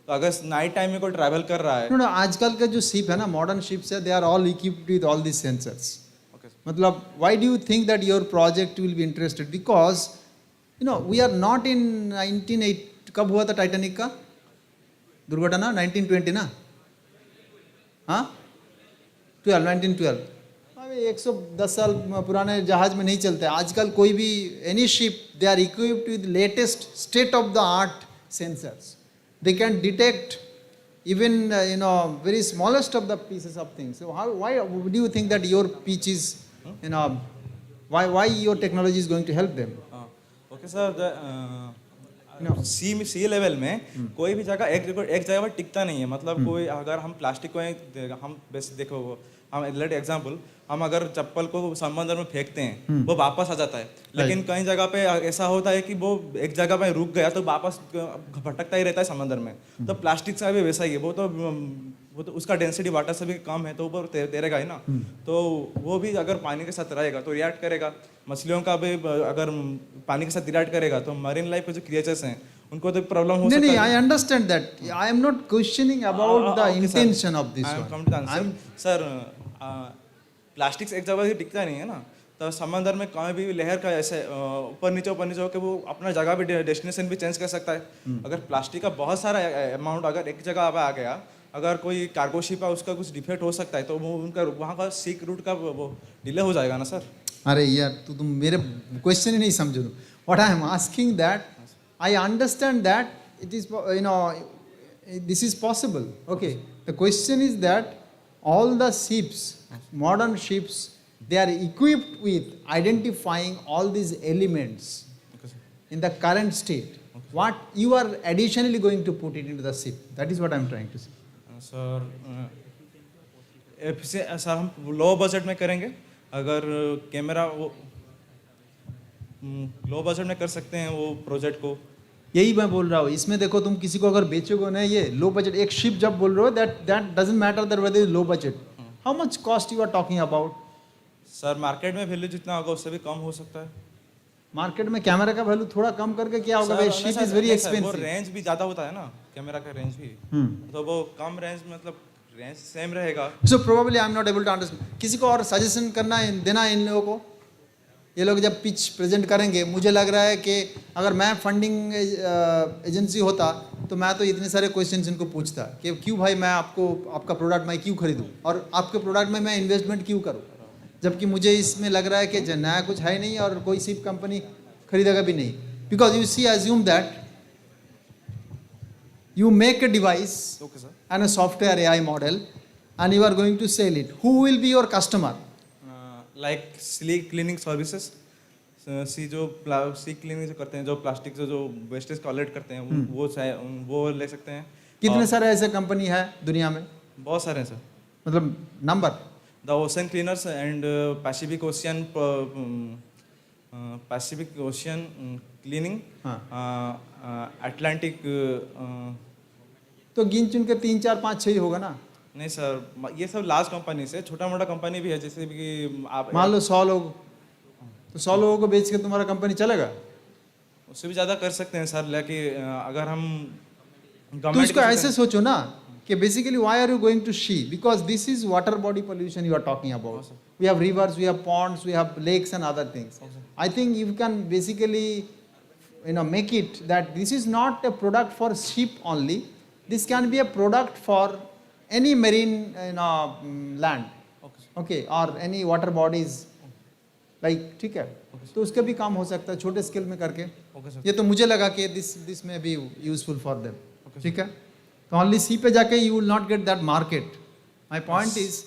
तो अगर नाइट टाइम में कोई ट्रैवल कर रहा है. नो नो, आजकल का जो शिप है ना, मॉडर्न शिप्स है, they are all equipped with all this sensors. मतलब why do you think that your project will be interested? Because you know we are not in 1908. कब हुआ था टाइटैनिक का दुर्घटना? 1920 ना? हाँ 1912. अभी 110 साल पुराने जहाज में नहीं चलते आजकल कोई भी. Any ship they are equipped with latest state of the art sensors. They can detect even very smallest of the pieces of things. So why do you think that your pitch is why your technology is going to help them? Okay sir, sea level में कोई भी जगह एक जगह पर टिकता नहीं है. मतलब कोई अगर हम प्लास्टिक को हम बेस्ट देखो, हम लेट एग्जांपल, हम अगर चप्पल को समंदर में फेंकते हैं वो वापस आ जाता है. लेकिन कई जगह पे ऐसा होता है कि वो एक जगह पे रुक गया तो वापस भटकता ही रहता है समंदर में. तो प्लास्टिक का भी वैसा ही है. वो तो उसका डेंसिटी वाटर से भी कम है, तो ऊपर तैरेगा ही ना. तो वो भी अगर पानी के साथ रहेगा तो रिएक्ट करेगा. मछलियों का भी अगर पानी के साथ रिएक्ट करेगा तो मरीन लाइफ के जो क्रिएचर्स हैं उनको तो प्रॉब्लम हो सकता है. नहीं, I understand that. I am not questioning about the intention of this one. Sir plastic एक जगह ही टिकता नहीं है ना. तो समंदर में कहीं भी लहर का ऐसे ऊपर नीचे होकर वो अपना जगह भी डेस्टिनेशन भी चेंज कर सकता है. अगर प्लास्टिक का बहुत सारा अमाउंट अगर एक जगह आ गया, अगर कोई कार्गो शिप है उसका कुछ डिफेक्ट हो सकता है, तो वो उनका वहाँ का सीक रूट का वो डिले हो जाएगा ना सर. अरे यार तुम मेरे क्वेश्चन ही नहीं समझो. What I am asking that I understand that it is this is possible. Okay, the question is that all the ships, modern ships, they are equipped with identifying all these elements in the current state. What you are additionally going to put it into the ship, that is what I am trying to say. Sir हम low budget में करेंगे. अगर camera वो low budget में कर सकते हैं वो प्रोजेक्ट को. यही मैं बोल रहा हूँ. इसमें देखो, तुम किसी को अगर बेचोगे ना, ये लो बजट एक शिप जब बोल रहे हो, that doesn't matter that whether is low budget. How much cost you are talking about? Sir market में वैल्यू जितना होगा उससे भी कम हो सकता है. मार्केट में कैमरा का वैल्यू थोड़ा कम करके क्या होगा भाई? Ship is very expensive. वो रेंज भी ज्यादा होता है ना, कैमरा का रेंज भी. तो वो कम रेंज मतलब रेंज सेम रहेगा. So probably I am not able to understand. किसी को और सजेशन करना है, देना है इन लोगों को. ये लोग जब पिच प्रेजेंट करेंगे, मुझे लग रहा है कि अगर मैं फंडिंग एजेंसी होता तो मैं तो इतने सारे क्वेश्चंस इनको पूछता कि क्यों भाई मैं आपका प्रोडक्ट मैं क्यों खरीदूं और आपके प्रोडक्ट में मैं इन्वेस्टमेंट क्यों करूं, जबकि मुझे इसमें लग रहा है कि नया कुछ है नहीं और कोई सिप कंपनी खरीदेगा भी नहीं. Because you see, assume that you make a device and a software AI model and you are going to sell it. Who will be your customer? Like sleek cleaning services. C cleaning जो करते हैं, जो plastic से जो wastage collect करते हैं वो ले सकते हैं. कितने सारे ऐसे कंपनी है दुनिया में? बहुत सारे हैं सर. मतलब number? The ocean cleaners and Pacific ocean cleaning, Atlantic. तो गिन चुन के 3 4 5 6 होगा ना? नहीं सर, ये सब लार्ज कंपनी से, छोटा मोटा कंपनी भी है. जैसे कि आप मान लो 100 लोग, तो 100 लोगों को बेच के तुम्हारा कंपनी चलेगा? उससे भी ज़्यादा कर सकते हैं सर. लेकिन अगर हम तो इसको ऐसे सोचो ना कि basically why are you going to she, because this is water body pollution you are talking about. We have rivers, we have ponds, we have lakes and other things. I think you can basically make it that this is not a product for ship only. This can be a product for any marine land, okay, or any water bodies. Like ठीक है, तो उसका भी काम हो सकता है छोटे स्केल में करके। Okay, sir. ये तो मुझे लगा कि दिस में बी यूजफुल फॉर देम, ठीक है। तो ओनली सी पे जाके you will not get that market. My point is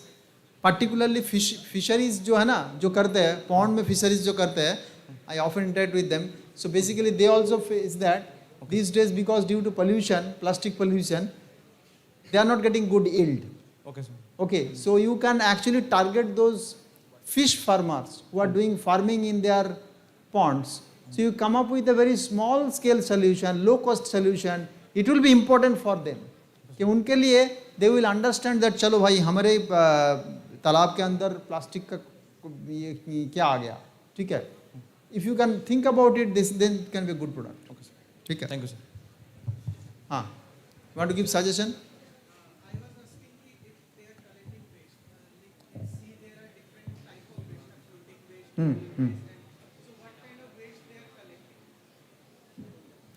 particularly fisheries जो है ना, जो करते हैं पॉन्ड में फिशरीज जो करते हैं, I often interact with them. So basically they also face that these days because due to pollution, plastic pollution, they are not getting good yield. Okay, sir. Okay, so you can actually target those fish farmers who are doing farming in their ponds. So you come up with a very small scale solution, low cost solution. It will be important for them कि उनके लिए they will understand that चलो भाई हमारे तालाब के अंदर plastic का ये क्या आ गया, ठीक है। If you can think about it, this then can be a good product. Okay, sir. ठीक है, Thank you, sir. हाँ, you want to give suggestion?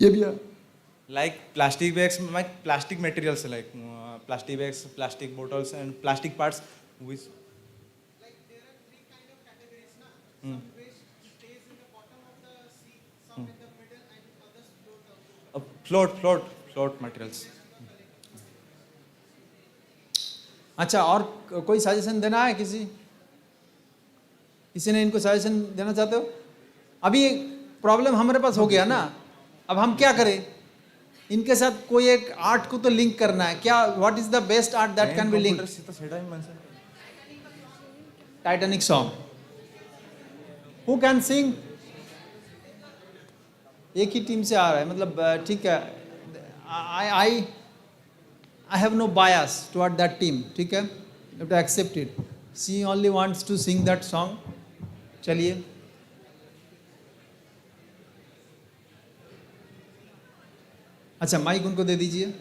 ये भी है। Like plastic bags, like plastic materials, like plastic bags, plastic bottles, and plastic parts. Which Like there are three kind of categories, na? Some waste stays in the bottom of the sea, some in the middle, and others float out. float materials. अच्छा, और कोई suggestion देना है किसी ने इनको suggestion देना चाहते हो? अभी प्रॉब्लम हमारे पास हो गया ना, अब हम क्या करें? इनके साथ कोई एक आर्ट को तो लिंक करना है क्या? What is the best art that can be link? Titanic song. Who can sing? एक ही टीम से आ रहा है, मतलब ठीक है। I have no bias toward that team, ठीक है? You have to accept it. She only wants to sing that song. चलिए। अच्छा, माइक उनको दे दीजिए।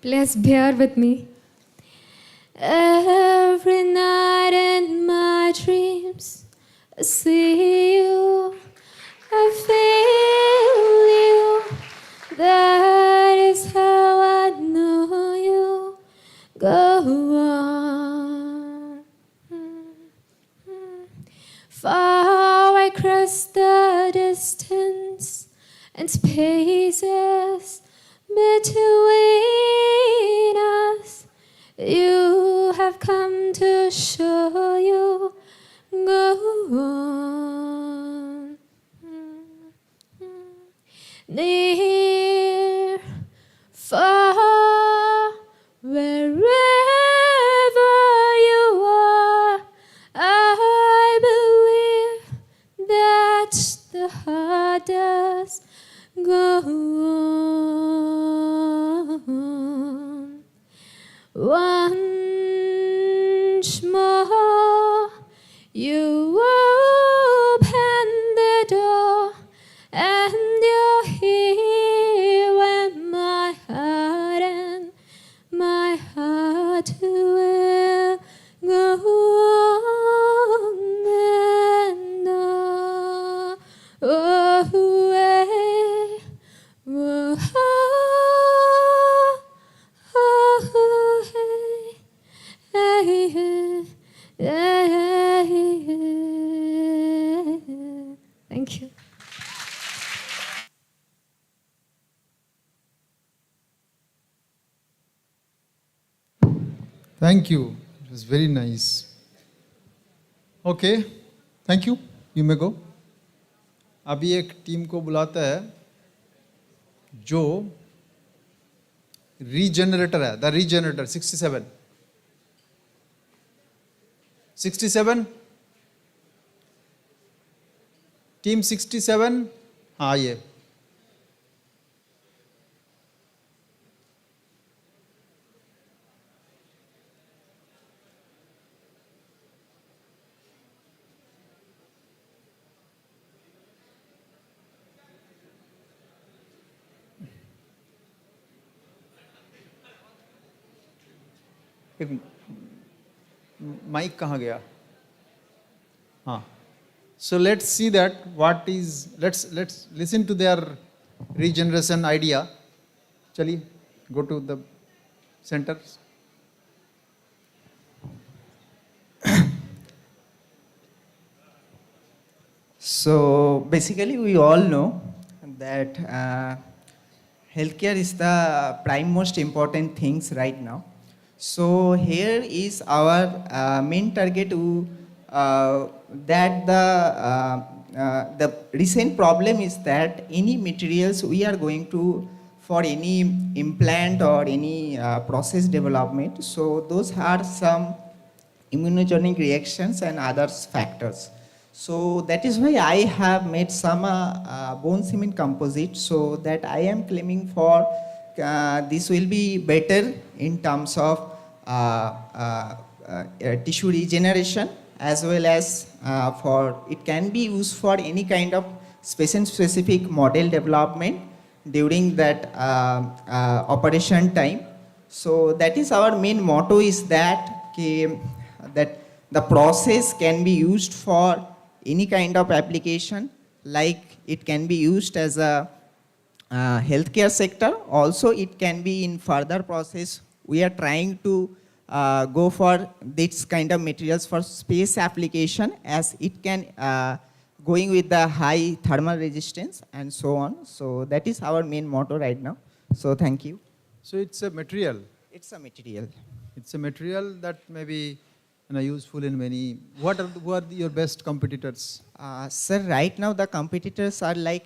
Please bear with me. Every night in my dreams, I see you, I feel you. That is how I know you. Go on. Far across the distance and spaces between us, you have come to show you. Go on. Near, far, wherever you are, I believe that the heart does go on. Once more, you open the door, and you're here where my heart and my heart will go on and on. Oh, thank you. Thank you. It was very nice. Okay, thank you. You may go. अभी एक team को बुलाता है जो regenerator है, the regenerator 67 team 67। हाँ, ये mic कहाँ गया? हाँ, so let's see that what is, let's listen to their regeneration idea. Chaliye, go to the center. So basically, we all know that healthcare is the prime most important things right now. So here is our main target that the recent problem is that any materials we are going to for any implant or any process development. So those are some immunogenic reactions and other factors. So that is why I have made some bone cement composite, so that I am claiming for this will be better in terms of tissue regeneration, as well as for it can be used for any kind of patient specific model development during that operation time. So that is our main motto, is that that the process can be used for any kind of application, like it can be used as a healthcare sector. Also it can be in further process. We are trying to go for this kind of materials for space application, as it can going with the high thermal resistance and so on. So that is our main motto right now. So thank you. So it's a material. It's a material. It's a material that may be useful in many. Who are your best competitors? Sir, right now the competitors are like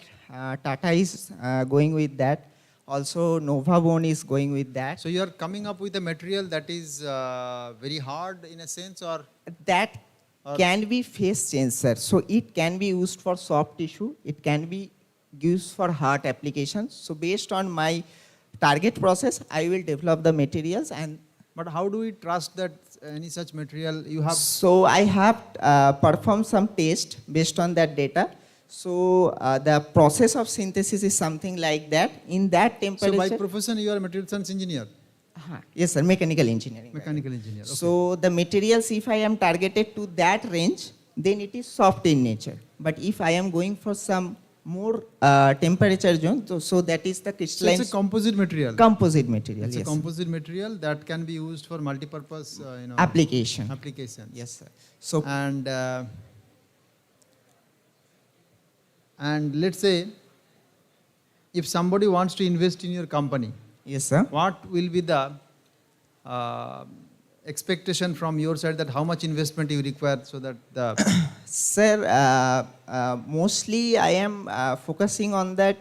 Tata is going with that. Also Nova Bone is going with that. So you are coming up with a material that is very hard in a sense, or? That can be phase change, sir. So it can be used for soft tissue. It can be used for hard applications. So based on my target process, I will develop the materials. And but how do we trust that any such material you have? So I have performed some test based on that data. So the process of synthesis is something like that. In that temperature. So by profession you are a material science engineer? Yes, sir, mechanical engineering. Mechanical engineer. Okay. So the materials, if I am targeted to that range, then it is soft in nature. But if I am going for some more temperature zone, so that is the crystalline. So it's a composite material. Composite material. It's yes, a composite material that can be used for multi-purpose application. Applications. Yes, sir. So and let's say if somebody wants to invest in your company. Yes, sir. What will be the expectation from your side, that how much investment you require so that the... Sir, mostly I am focusing on that,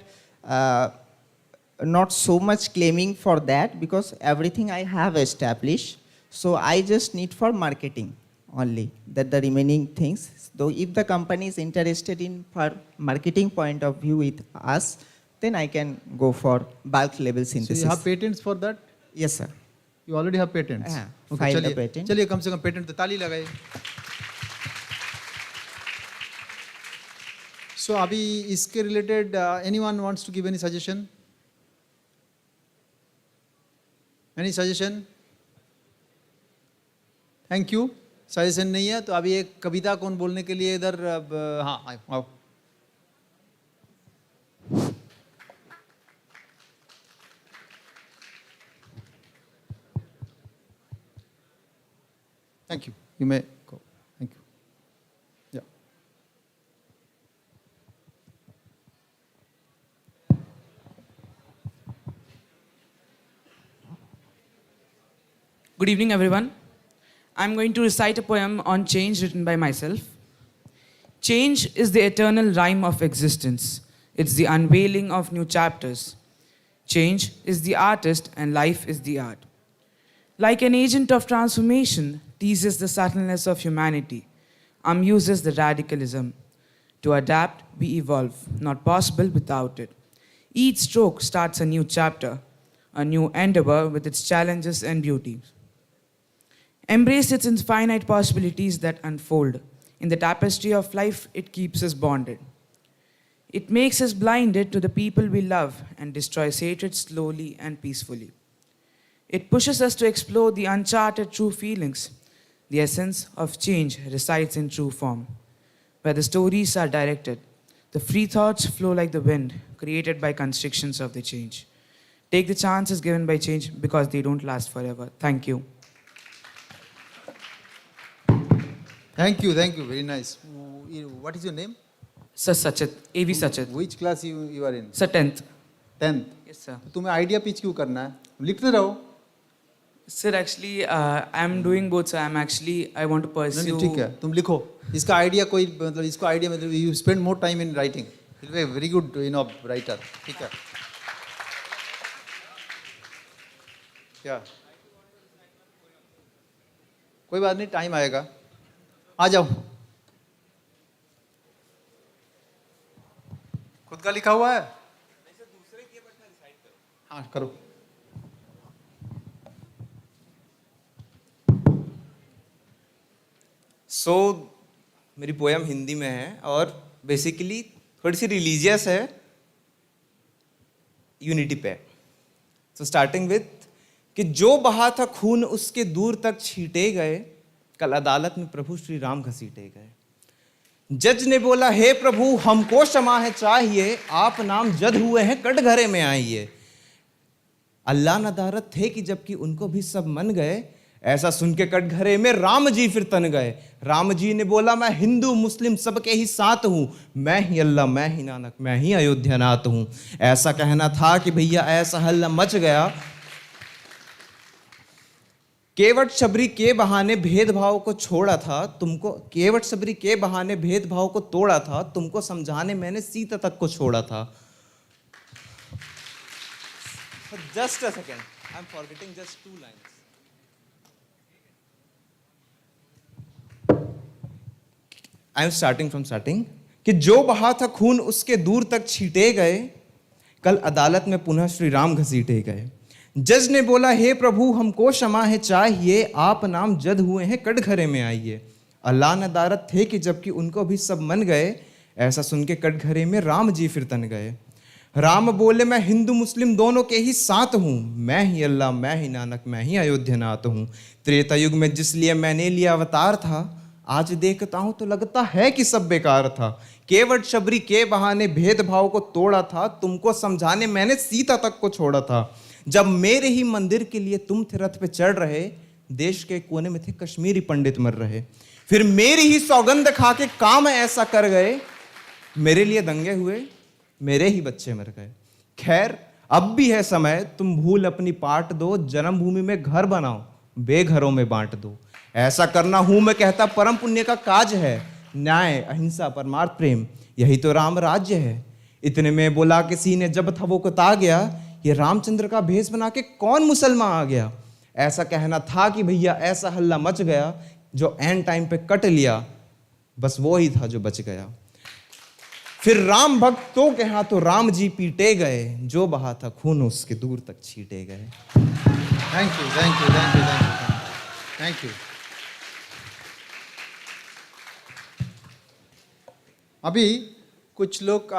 not so much claiming for that, because everything I have established. So I just need for marketing only, that the remaining things. Though if the company is interested in for marketing point of view with us, then I can go for bulk level synthesis. So you have patents for that? Yes, sir. You already have patents? Okay, file the patent. चलिए कम से कम patent तो ताली लगाए. So अभी इसके related anyone wants to give any suggestion? Any suggestion? Thank you. Suggestion नहीं है तो अभी एक कविता कौन बोलने के लिए इधर हाँ आओ. Thank you. You may go. Thank you. Yeah. Good evening, everyone. I'm going to recite a poem on change written by myself. Change is the eternal rhyme of existence. It's the unveiling of new chapters. Change is the artist and life is the art. Like an agent of transformation, teases the subtleness of humanity, amuses the radicalism. To adapt, we evolve, not possible without it. Each stroke starts a new chapter, a new endeavor with its challenges and beauties. Embrace its infinite possibilities that unfold. In the tapestry of life, it keeps us bonded. It makes us blinded to the people we love and destroys hatred slowly and peacefully. It pushes us to explore the uncharted true feelings. The essence of change resides in true form, where the stories are directed. The free thoughts flow like the wind, created by constrictions of the change. Take the chances given by change because they don't last forever. Thank you. Thank you, very nice. What is your name? Sir Sachit, AV Sachit. Which class you are in? Sir, 10th. 10th. Yes, sir. तुम्हें idea pitch क्यों करना है? लिखते रहो. Sir, actually, I'm doing both. So I want to pursue. नहीं, ठीक है, तुम लिखो. इसका आइडिया कोई मतलब इसको आइडिया मतलब you spend more time in writing. You'll be a very good writer. ठीक है. क्या? कोई बात नहीं, टाइम आएगा. आ जाओ. खुद का लिखा हुआ है? हाँ, करो. मेरी पोयम हिंदी में है और बेसिकली थोड़ी सी रिलीजियस है, यूनिटी पे. स्टार्टिंग विथ कि जो बहा था खून उसके दूर तक छींटे गए, कल अदालत में प्रभु श्री राम घसीटे गए. जज ने बोला हे प्रभु हमको क्षमा है चाहिए, आप नाम जद हुए हैं कटघरे में आइए. अल्लाह नदारत थे कि जबकि उनको भी सब मन गए, ऐसा सुन के कटघरे में राम जी फिर तन गए. राम जी ने बोला मैं हिंदू मुस्लिम सबके ही साथ हूं, मैं ही अल्लाह मैं ही नानक मैं ही अयोध्या नाथ हूं. ऐसा कहना था कि भैया ऐसा हल्ला मच गया, केवट शबरी के बहाने भेदभाव को छोड़ा था तुमको, केवट शबरी के बहाने भेदभाव को तोड़ा था, तुमको समझाने मैंने सीता तक को छोड़ा था. Just a second, I am forgetting just 2 lines. I am starting from starting कि जो बहा था खून उसके दूर तक छींटे गए, कल अदालत में पुनः श्री राम घसीटे गए. जज ने बोला हे प्रभु हमको क्षमा है चाहिए, आप नाम जद हुए हैं कटघरे में आइए. अल्लाह नदारत थे कि जबकि उनको भी सब मन गए, ऐसा सुन के कटघरे में राम जी फिर तन गए. राम बोले मैं हिंदू मुस्लिम दोनों के ही साथ हूँ, मैं ही अल्लाह मैं ही नानक मैं ही अयोध्या नाथ हूँ. त्रेता युग में जिस लिए मैंने लिया अवतार था, आज देखता हूँ तो लगता है कि सब बेकार था. केवट शबरी के बहाने भेदभाव को तोड़ा था, तुमको समझाने मैंने सीता तक को छोड़ा था. जब मेरे ही मंदिर के लिए तुम थे रथ पे चढ़ रहे, देश के कोने में थे कश्मीरी पंडित मर रहे. फिर मेरी ही सौगंध खा के काम ऐसा कर गए, मेरे लिए दंगे हुए मेरे ही बच्चे मर गए. खैर अब भी है समय, तुम भूल अपनी पाट दो, जन्मभूमि में घर बनाओ बेघरों में बांट दो. ऐसा करना हूं मैं कहता परम पुण्य का काज है, न्याय अहिंसा परमार्थ प्रेम यही तो राम राज्य है. इतने में बोला किसी ने जब था वो कुता गया, ये रामचंद्र का भेष बना के कौन मुसलमान आ गया. ऐसा कहना था कि भैया ऐसा हल्ला मच गया, जो एंड टाइम पे कट लिया बस वो ही था जो बच गया. फिर राम भक्तों के हाथों राम जी पीटे गए, जो बहा था खून उसके दूर तक छींटे गए. Thank you thank you thank you thank you. अभी कुछ लोग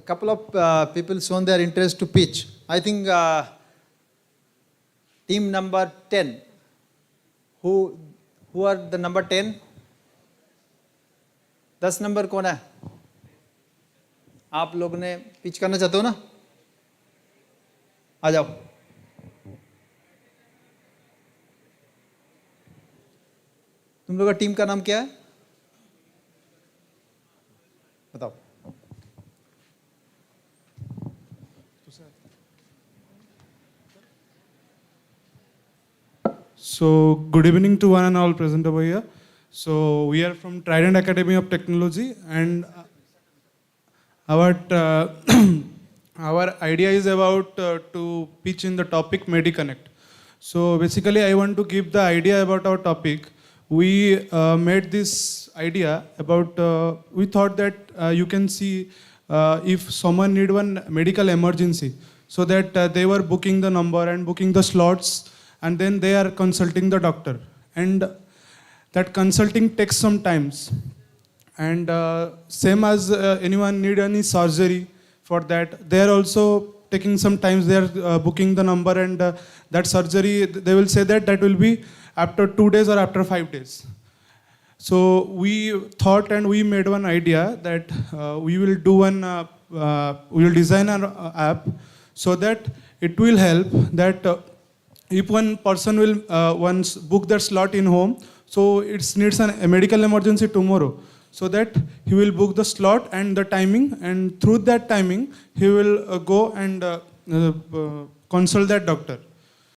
couple of people shown their interest to pitch. I think team number 10. Who are the number 10? 10 number कौन है? आप लोग ने पिच करना चाहते हो ना? आ जाओ. तुम लोग का टीम का नाम क्या है? बताओ. So, good evening to one and all present over here. So, we are from Trident Academy of Technology, and our our idea is about to pitch in the topic MediConnect. So, basically, I want to give the idea about our topic. We made this idea about, we thought that you can see if someone need one medical emergency, so that they were booking the number and booking the slots, and then they are consulting the doctor, and that consulting takes some times. And same as anyone need any surgery for that, they are also taking some times. They are booking the number, and that surgery they will say that that will be after 2 days or after 5 days. So we thought and we made one idea that we will do we will design an app so that it will help that if one person will once book that slot in home, so it needs a medical emergency tomorrow, so that he will book the slot and the timing, and through that timing he will go and consult that doctor.